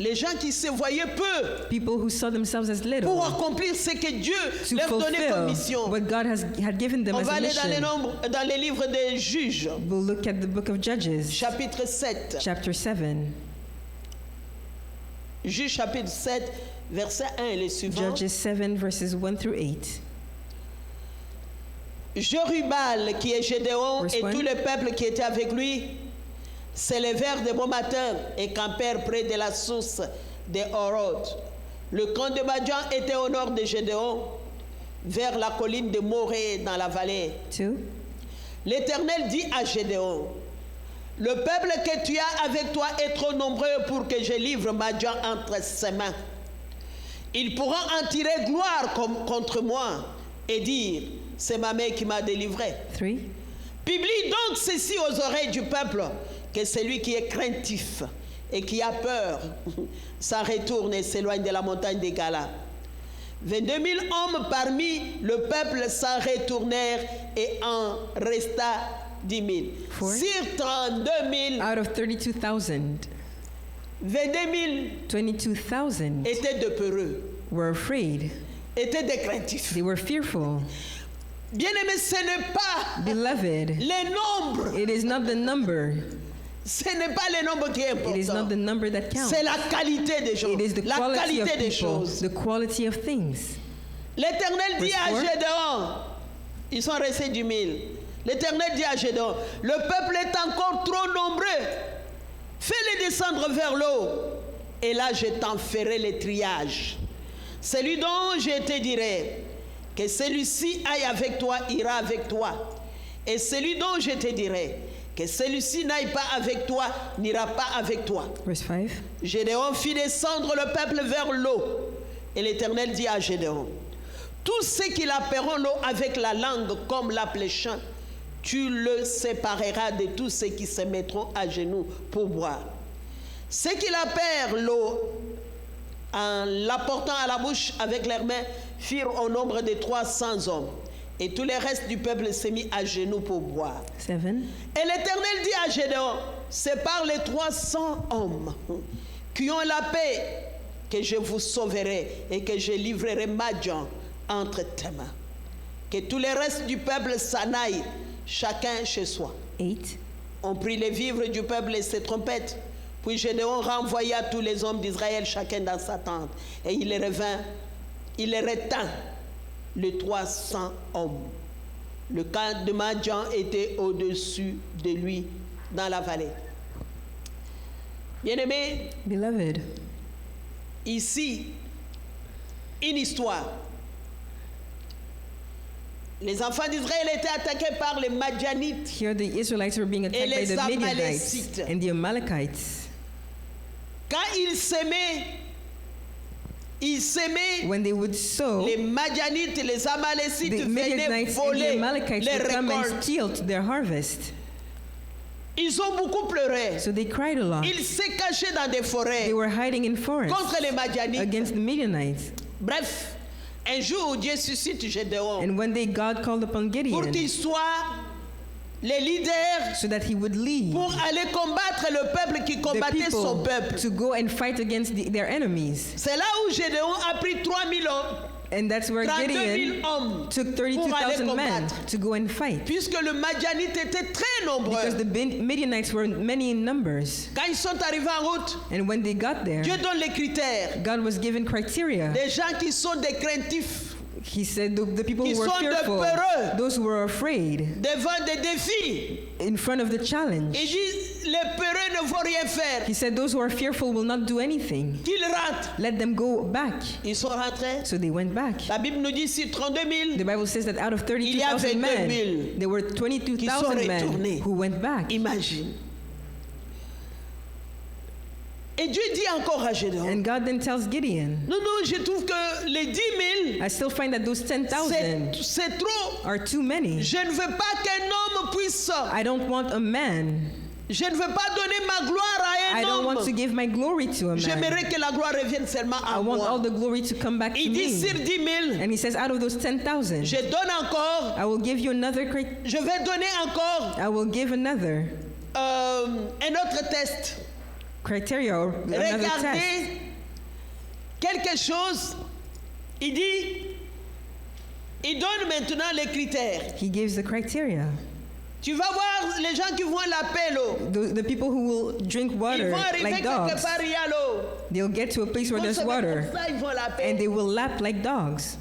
Les gens qui se voyaient peu people who saw themselves as pour little accomplir ce que Dieu to leur donnait comme fulfill mission. what God had given them On as va a aller mission. dans les livres des juges, We'll look at the book of Judges, chapitre 7. chapter 7. Juges chapitre 7, verset 1 et les suivants. Judges 7, verses 1 through 8. Jerubal, qui est Gédéon, Verse et one. tout le peuple qui était avec lui, s'élevèrent de bon matin et campèrent près de la source de Horod. Le camp de Madian était au nord de Gédéon, vers la colline de Morée dans la vallée. 2. L'Éternel dit à Gédéon, le peuple que tu as avec toi est trop nombreux pour que je livre Madian entre ses mains. Ils pourront en tirer gloire contre moi et dire, c'est ma mère qui m'a délivré. 3. Publie donc ceci aux oreilles du peuple, que celui qui est craintif et qui a peur s'en retourne et s'éloigne de la montagne des Galas. 22 000 hommes parmi le peuple s'en retournèrent et en resta 10 000. Four. Sur 32 000, Out of 32,000, 22 000 22,000 étaient de peureux, were afraid. étaient des craintifs. They were fearful. Bien-aimés, ce n'est pas Beloved, les nombres, it is not the number. ce n'est pas le nombre qui est It is not important. the number that counts. C'est la qualité des choses, It is the la quality of qualité des people, choses. the quality of things. L'Éternel dit Verse à four. Gédéon, ils sont restés 10 000. L'Éternel dit à Gédéon, le peuple est encore trop nombreux. Fais-les descendre vers l'eau. Et là, je t'en ferai les triages. Celui dont je te dirai que celui-ci aille avec toi, ira avec toi. Et celui dont je te dirai que celui-ci n'aille pas avec toi, n'ira pas avec toi. Verse 5. Gédéon fit descendre le peuple vers l'eau. Et l'Éternel dit à Gédéon, tous ceux qui l'appelleront l'eau avec la langue comme l'appelle le chant, tu le sépareras de tous ceux qui se mettront à genoux pour boire. Ceux qui l'appellent l'eau en l'apportant à la bouche avec leurs mains firent au nombre de 300 hommes. Et tout le reste du peuple s'est mis à genoux pour boire. 7. Et l'Éternel dit à Gédéon, c'est par les 300 hommes qui ont la paix que je vous sauverai et que je livrerai Madian entre tes mains. Que tout le reste du peuple s'en aille, chacun chez soi. 8. On prit les vivres du peuple et ses trompettes. Puis Gédéon renvoya tous les hommes d'Israël, chacun dans sa tente. Et il retint les 300 hommes. Le camp de Madian était au-dessus de lui dans la vallée. Bien-aimés, Beloved, ici, une histoire. Les enfants d'Israël étaient attaqués par les Madianites. here the Israelites were being attacked by les the Midianites Amalécites. and the Amalekites. Quand ils s'aimaient, When they would sow, les Madianites, les Amalécites the venaient Midianites and the voler Amalekites les would come and récoltes. steal their harvest. Ils ont beaucoup pleuré. So they cried a lot. Ils se cachaient dans des forêts They were hiding in forests contre les Madianites. against the Midianites. Bref, un jour, Dieu suscite Gédéon And one day God called upon pour Gideon qu'il soit les leaders so that he would lead pour aller combattre le peuple qui the combattait son people peuple. to go and fight against their enemies. C'est là où Gédéon a pris 3000 hommes, And that's where 32 Gideon 000 hommes took pour aller 32,000 men combattre. to go and fight. Puisque le Madianite était très nombreux. Because the Midianites were many in numbers. Quand ils sont arrivés en route, And when they got there, Dieu donne les critères. God was given criteria. Des gens qui sont des craintifs, He said the people Qui who were sont de fearful, peureux. those who were afraid, devant des défis. in front of the challenge. Il dit, les peureux ne vont rien faire. He said those who are fearful will not do anything. Qu'ils rentrent. Let them go back. Ils sont rentrés. So they went back. La Bible nous dit, sur 32 000, The Bible says that out of Il y a 32,000 men, 22,000 there were qui sont 22,000 men retournés. who went back. imagine. Et Dieu dit encore à Gédéon, And God then tells Gideon, non, je trouve que les 10 000, I still find that those 10,000 c'est trop. are too many. Je ne veux pas qu'un homme puisse. I don't want a man. Je ne veux pas donner ma gloire à I un don't want to homme. give my glory to a man. J'aimerais que la gloire revienne seulement à I want all moi. the glory to come back to Il dit sur me. 10 000, And he says, out of those 10,000, je donne encore, I will give you another je vais donner encore I will give another un autre test. criteria or another test. Regardez quelque chose. Il dit, il donne maintenant les critères. He gives the criteria. Tu vas voir les gens qui vont à l'appel. The people who will drink Ils water vont arriver like dogs, quelque part, il y a l'eau. they'll get to a place where Ils vont there's se mettre water comme ça, ils vont à l'appel. and they will lap like dogs.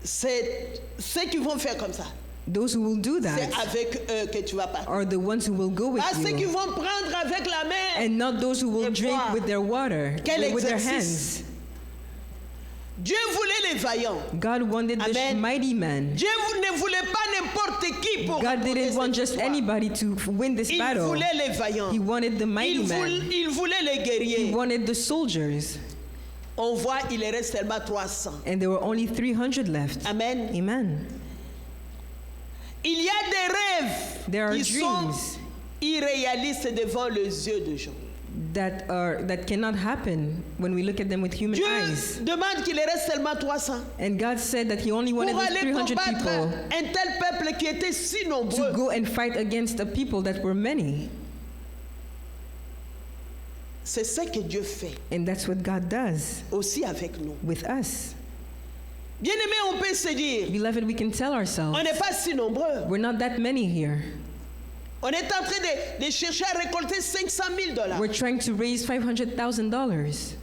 C'est ceux qui vont faire comme ça. Those who will do C'est that avec eux que tu vas partir. are the ones who will go with Pas ceux qui you, vont prendre avec la main. and not those who will Et drink boire. with their water, Quel with their exercice. hands. Dieu voulait les vaillants. God wanted the Amen. mighty men. Dieu ne voulait pas n'importe qui pour God remporter didn't want cette just victoire. anybody to win this Il battle. voulait les vaillants. He wanted the mighty men. Il voulait les He guerriers. wanted the soldiers. On voit, il reste seulement 300. And there were only 300 left. Amen. Amen. Il y a des rêves There are qui sont dreams irréalistes devant les yeux de gens. that cannot happen when we look at them with human Dieu eyes. demande qu'il reste seulement 300 And God said that He only wanted pour those aller 300 combattre people un tel peuple qui était si to nombreux. go and fight against a people that were many. C'est ce que Dieu fait And that's what God does aussi avec nous. with us. Bien-aimés, on peut se dire, Beloved, we can tell ourselves, on n'est pas si nombreux. we're not that many here. On est en train de chercher à récolter 500 000 dollars. We're trying to raise $500,000.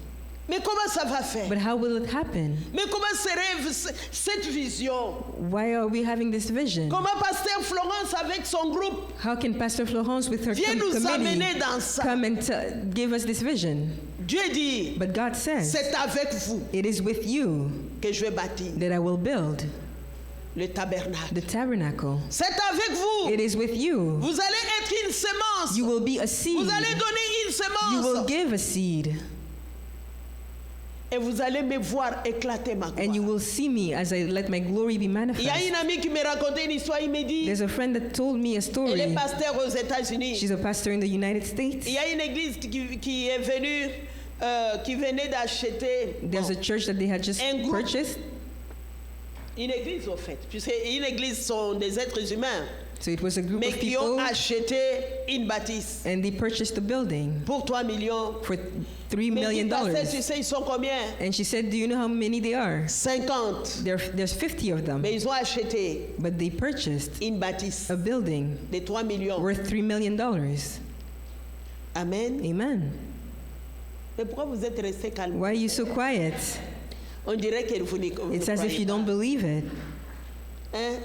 Mais comment ça va faire? But how will it happen? Mais comment se rêve cette vision? Why are we having this vision? Comment Pasteur Florence avec son groupe How can Pastor Florence with her vient nous amener committee dans ça? come and give us this vision? Dieu dit, But God says, c'est avec vous it is with you que je vais bâtir that I will build le tabernacle. the tabernacle. C'est avec vous. It is with you. Vous allez être une semence. You will be a seed. Vous allez donner une You will semence. give a seed. Et vous allez me voir éclater ma And you gloire. will see me as I let my glory be Il y a manifest. une amie qui me racontait une histoire, il me dit, There's a friend that told me a elle est story. pasteur aux États-Unis. She's a pastor in the United Il States. y a une église qui est venue, qui venait d'acheter There's a church that they had just Un groupe. purchased. une église au fait, puisque une église sont des êtres humains, So it was a group mais of qui ont people, acheté une bâtisse and they purchased the building pour 3 millions. for $3 Mais million. pasteur, tu sais, ils sont combien? And she said, do you know how many they are? 50. There's 50 of them. Mais ils ont acheté But they purchased une bâtisse a building de 3 millions. worth $3 million. Amen. Amen. Mais pourquoi vous êtes resté calme? Why are you so quiet? On dirait que vous ne It's as if croyez you pas. don't believe it. Hein?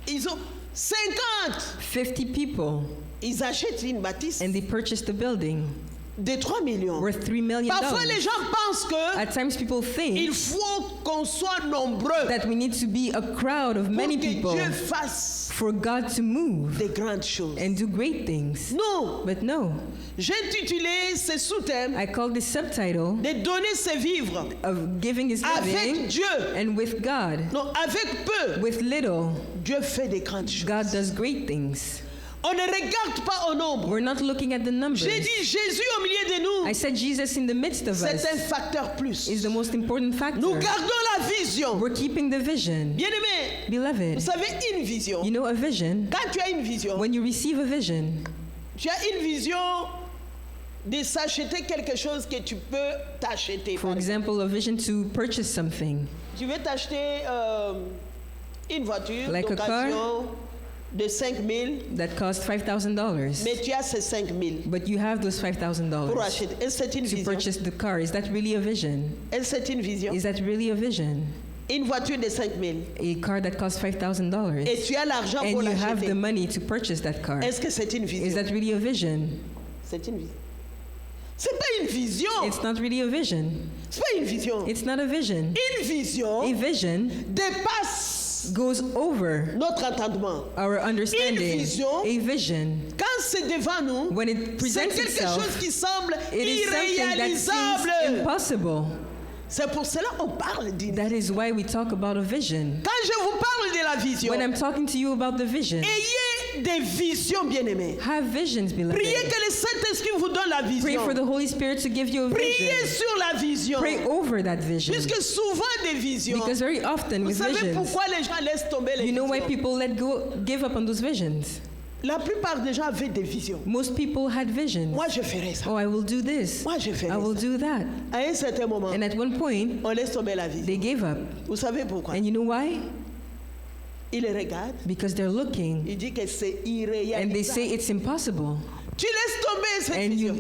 Ils ont 50 people, Ils achètent une bâtisse and they purchased the building de 3 millions. worth $3 million. Parfois, les gens pensent que At times people il think faut qu'on soit nombreux that we need to be a crowd of pour many que people Dieu fasse for God to move des grandes choses. and do great things. Non, But no, j'ai intitulé ce sous-thème I call this subtitle de donner c'est vivre of giving is avec living, Dieu. and with God, Non, avec peu, with little, Dieu fait des grandes choses. God does great things. On ne regarde pas au nombre. We're not looking at the numbers. J'ai dit Jésus au milieu de nous, I said Jesus in the midst of c'est us un facteur plus. is the most important Nous factor. gardons la vision. We're keeping the vision. Bien-aimé, vous Beloved, savez, une vision. you know a vision, Quand tu as une vision, when you receive a vision, tu as une vision de s'acheter quelque chose que tu peux t'acheter. for example, a vision to purchase something, Tu veux t'acheter une voiture Like a d'occasion de 5 000, that cost $5,000, mais tu as ces 5 000 but you have those pour $5,000 acheter. Est-ce que c'est une to vision? purchase the car. Is that really a vision? Est-ce que c'est une vision? Is that really a vision? Une voiture de 5 000 A car that costs $5,000 et tu as l'argent pour and you have the l'acheter. money to purchase that car. Est-ce que c'est une Is vision? that really a vision? C'est une vision. C'est pas une vision. It's not really a vision. C'est pas une vision. It's not a vision. Une vision A vision dépasse goes over notre entendement. our understanding. vision, A vision, Quand c'est devant nous, when it c'est presents quelque itself, chose qui semble it is something that irréalisable. seems impossible. C'est pour cela qu'on parle d'une. That is why we talk about a vision. Quand je vous parle de la vision, When I'm talking to you about the vision, ayez des visions, bien-aimés. have visions, beloved. Priez que le Saint-Esprit vous donne la Pray vision. for the Holy Spirit to give you a Priez vision. sur la vision. Pray over that vision. Puisque souvent des visions, Because very often vous with savez visions, pourquoi les gens laissent tomber les you know why visions? people give up on those visions? La plupart des gens avaient des visions. Most people had visions. Moi, je ferai ça. Oh, I will do this. Moi, je ferai I will ça. do that. À un certain moment, And at one point, on laisse tomber la vision. they gave up. Vous savez pourquoi? And you know why? Ils les regardent. Because they're looking Ils disent que c'est and they say irréalisable. it's impossible. Tu laisses tomber cette And vision.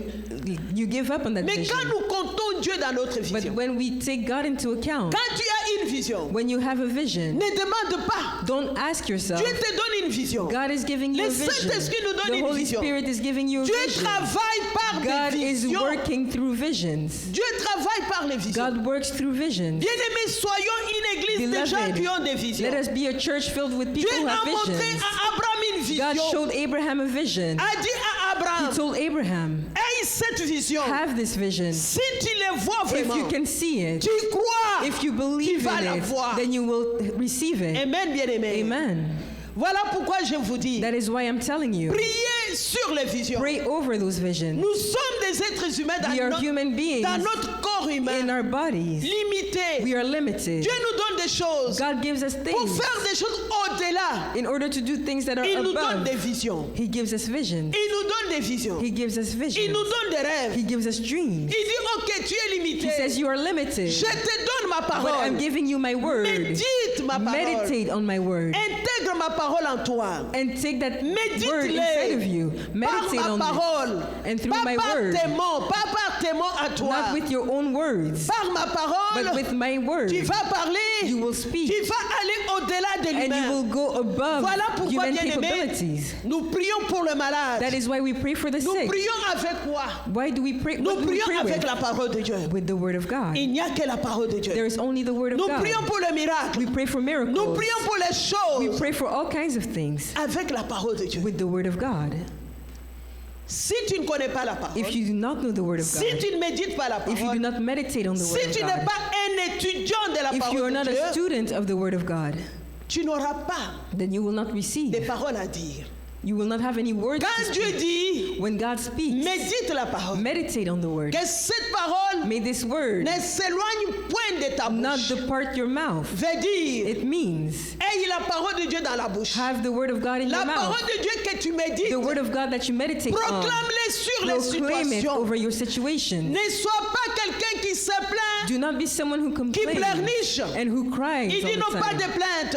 you give up on that Mais vision. quand nous comptons Dieu dans notre But vision, when we take God into account, quand tu as une vision, when you have a vision, ne demande pas. don't ask yourself. Dieu te donne une vision. God is giving you a Le vision. Saint-Esprit nous donne The une Holy vision. Spirit is giving you a Dieu vision. travaille par God des is visions. working through visions. Dieu travaille par les visions. God works through visions. Bien-aimés, soyons une église de gens qui ont des visions. Let us be a church filled with people Dieu who a have montré visions. à Abraham une God vision. showed Abraham a vision. A dit à He Abraham, told Abraham, aie cette vision. have this vision. Si tu le vois If you vraiment, can see it, tu crois, if you believe vas in la it, voir. then you will receive it. Amen, bien-aimés. Amen. Voilà pourquoi je vous dis, That is why I'm telling you, priez sur les visions. pray over those visions. Nous sommes des êtres humains We are human beings dans notre corps humain, in our bodies. limité. We are limited. Dieu nous donne des choses God gives us pour things faire des choses au-delà. in order to do things that are Il nous donne above. des visions. He gives us visions. Il nous donne des visions. He gives us Il visions. nous donne des rêves. He gives us dreams. Il dit, ok, tu es limité. He says you are limited, Je te donne ma but I'm parole. giving you my word. Médite ma parole. Meditate on my word Intègre ma parole en toi. and take that Médite-les. word inside of you. Par Meditate ma on parole. it. And through Pas my par word. tes mots. Pas par tes mots à toi. Not with your own words, Par ma parole. but with my word. Tu vas parler. You will speak. Tu vas aller au-delà de And you l'humain. will go above Voilà pourquoi, human bien-aimés, capabilities. nous prions pour le malade. That is why we pray for the Nous sick. prions avec quoi? Why do we pray? Nous What do we prions pray avec with? la parole de Dieu. With the word of God. Il n'y a que la parole de Dieu. There is only the word of Nous God. prions pour le miracle. We pray for Nous miracles. prions pour les We choses pray for all kinds of things avec la parole de Dieu. with the word of God. Si tu ne connais pas la parole, If you do not know the word of si God, tu ne médites pas la if you do parole, not meditate on the si word of tu n'es God, pas un étudiant de la if you are parole not de a Dieu, student of the word of God, tu n'auras pas then you will not de receive. paroles à dire. You will not have any words to Quand Dieu speak. dit, When God speaks, médite la parole. meditate on the word. Que cette parole May this word ne s'éloigne point de ta not bouche. depart your mouth. Veut dire, It means aie la parole de Dieu dans la bouche. have the word of God in La your mouth. parole de Dieu que tu médites, The word of God that you meditate on. proclame-les sur les Proclaim it situations. over your situation. Ne sois pas quelqu'un qui se plaint, Do not be someone who qui complains pleurniche. and who cries Il dit all non the pas time. de plainte.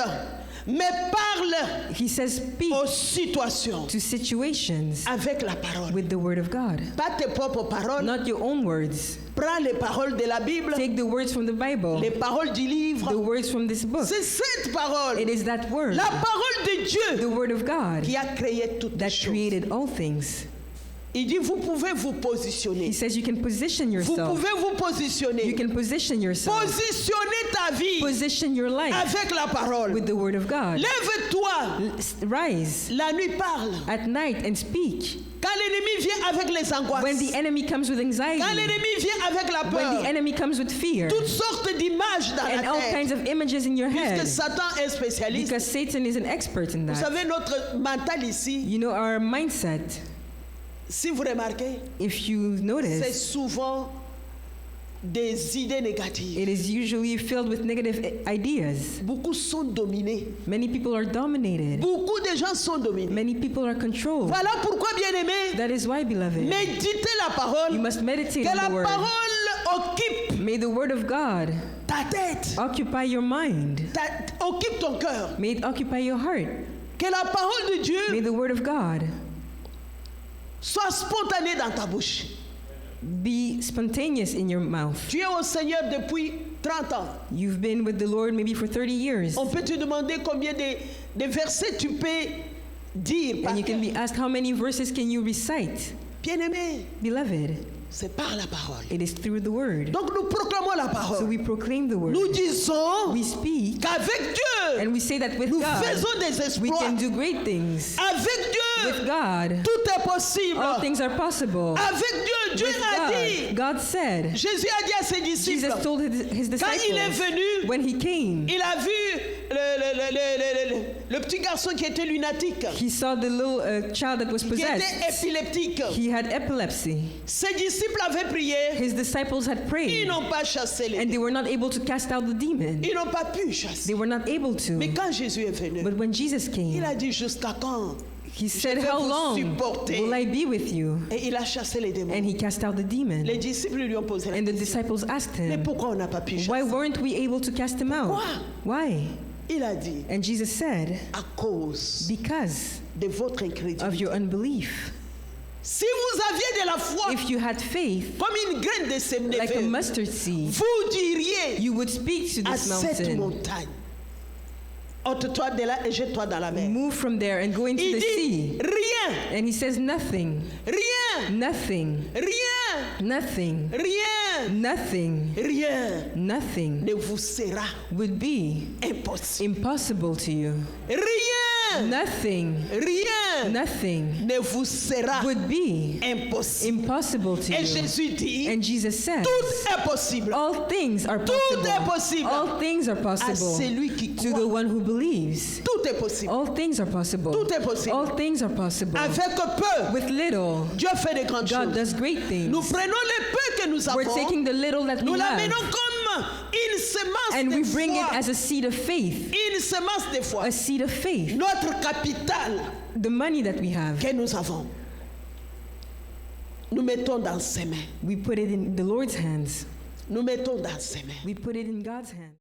mais parle He says, speak aux situations to situations avec la parole. with the word of God. Pas tes propres paroles. Not your own words. Prends les paroles de la Bible, Take the words from the Bible, les paroles du livre. the words from this book. C'est cette parole, It is that word, la parole de Dieu, the word of God, qui a créé toutes that choses. created all things. Il dit, vous pouvez vous positionner. He says you can position Vous yourself. pouvez vous You positionner. can position yourself. Positionner ta vie Position your life avec la parole. with the word of God. Lève-toi. Rise La nuit parle. at night and speak. Quand l'ennemi vient avec les angoisses, When the enemy comes with anxiety, quand l'ennemi vient avec la when the peur, enemy comes with fear, toutes sortes d'images dans and la all tête, kinds of images in your puisque head, Satan est spécialiste. because Satan is an expert in Vous that. savez, notre mental ici, You know, our mindset, si vous remarquez, if you c'est notice, souvent des idées négatives. it is usually filled with negative ideas. Beaucoup sont dominés. Many people are dominated. Beaucoup de gens sont dominés. Many people are controlled. Voilà pourquoi, bien-aimés, That is why, beloved, méditez la you parole. must meditate Que on la the word. parole occupe May the word of God ta tête, occupy your mind. occupe ton cœur. May it occupy your heart. Que la parole de May Dieu the word of God soit spontanée dans ta bouche. be spontaneous in your mouth. Tu es au Seigneur depuis 30 ans. You've been with the Lord maybe for 30 years. On peut te demander combien de versets tu peux dire. par And you can cœur. be asked, how many verses can you recite? Bien-aimé, Beloved, c'est par la parole. it is through the word. Donc nous proclamons la So parole. we proclaim the word. Nous disons We speak, qu'avec Dieu, and we say that with nous God, faisons des we exploits. can do great things. Avec With Dieu, God, tout est possible. all things are possible. Avec Dieu, Dieu With a dit, God said, Jésus a dit à ses disciples, Jesus told his quand il est disciples, venu, when he came, il a vu le petit garçon qui était lunatique, he saw the little child that was qui était possessed. épileptique. He had epilepsy. Ses disciples avaient prié, His disciples had ils prayed, n'ont pas chassé les and they démons. were not able to cast out the demon. Ils n'ont pas pu chasser. They were not able Mais to. quand Jésus est venu, But when Jesus il came, a dit jusqu'à quand? he said, vais how vous long supporter. will I be with you? Et il a chassé les démons. And he cast out the demon. Les disciples lui ont posé la And the question. disciples asked Mais him, pourquoi on n'a pas pu why chasser? weren't we able to cast him out? Pourquoi? Why? Il a dit, And Jesus said, à cause because de votre of incrédulité. your unbelief. Si vous aviez de la foi If you had faith comme une graine de sénévé, like a mustard seed, vous diriez you would speak to à this cette mountain, montagne, ôte-toi de là et jette-toi dans la mer. move from there and go into Il the dit, sea. rien, And he says, nothing, rien, nothing, rien, nothing, rien, nothing, rien nothing ne vous sera would be impossible. impossible to you. Rien, Nothing, rien nothing ne vous sera would be impossible. impossible to Et you. Jésus dit, And Jesus says, tout est possible all things are Tout est possible. possible. All things are à possible celui qui to the croit. one who believes. Tout est possible. All things are possible. Tout est possible. All things are possible. Avec peu, With little, Dieu fait de grandes God choses. does great Nous things. prenons le peu que nous We're avons, taking the little that nous we l'amenons have comme une semence and de we bring it foi. as a seed of faith. Une semence de foi. A seed of faith. Notre capital The money that we have, que nous avons, nous mettons dans ses mains. we put it in the Lord's hands. Nous mettons dans ses mains. We put it in God's hands.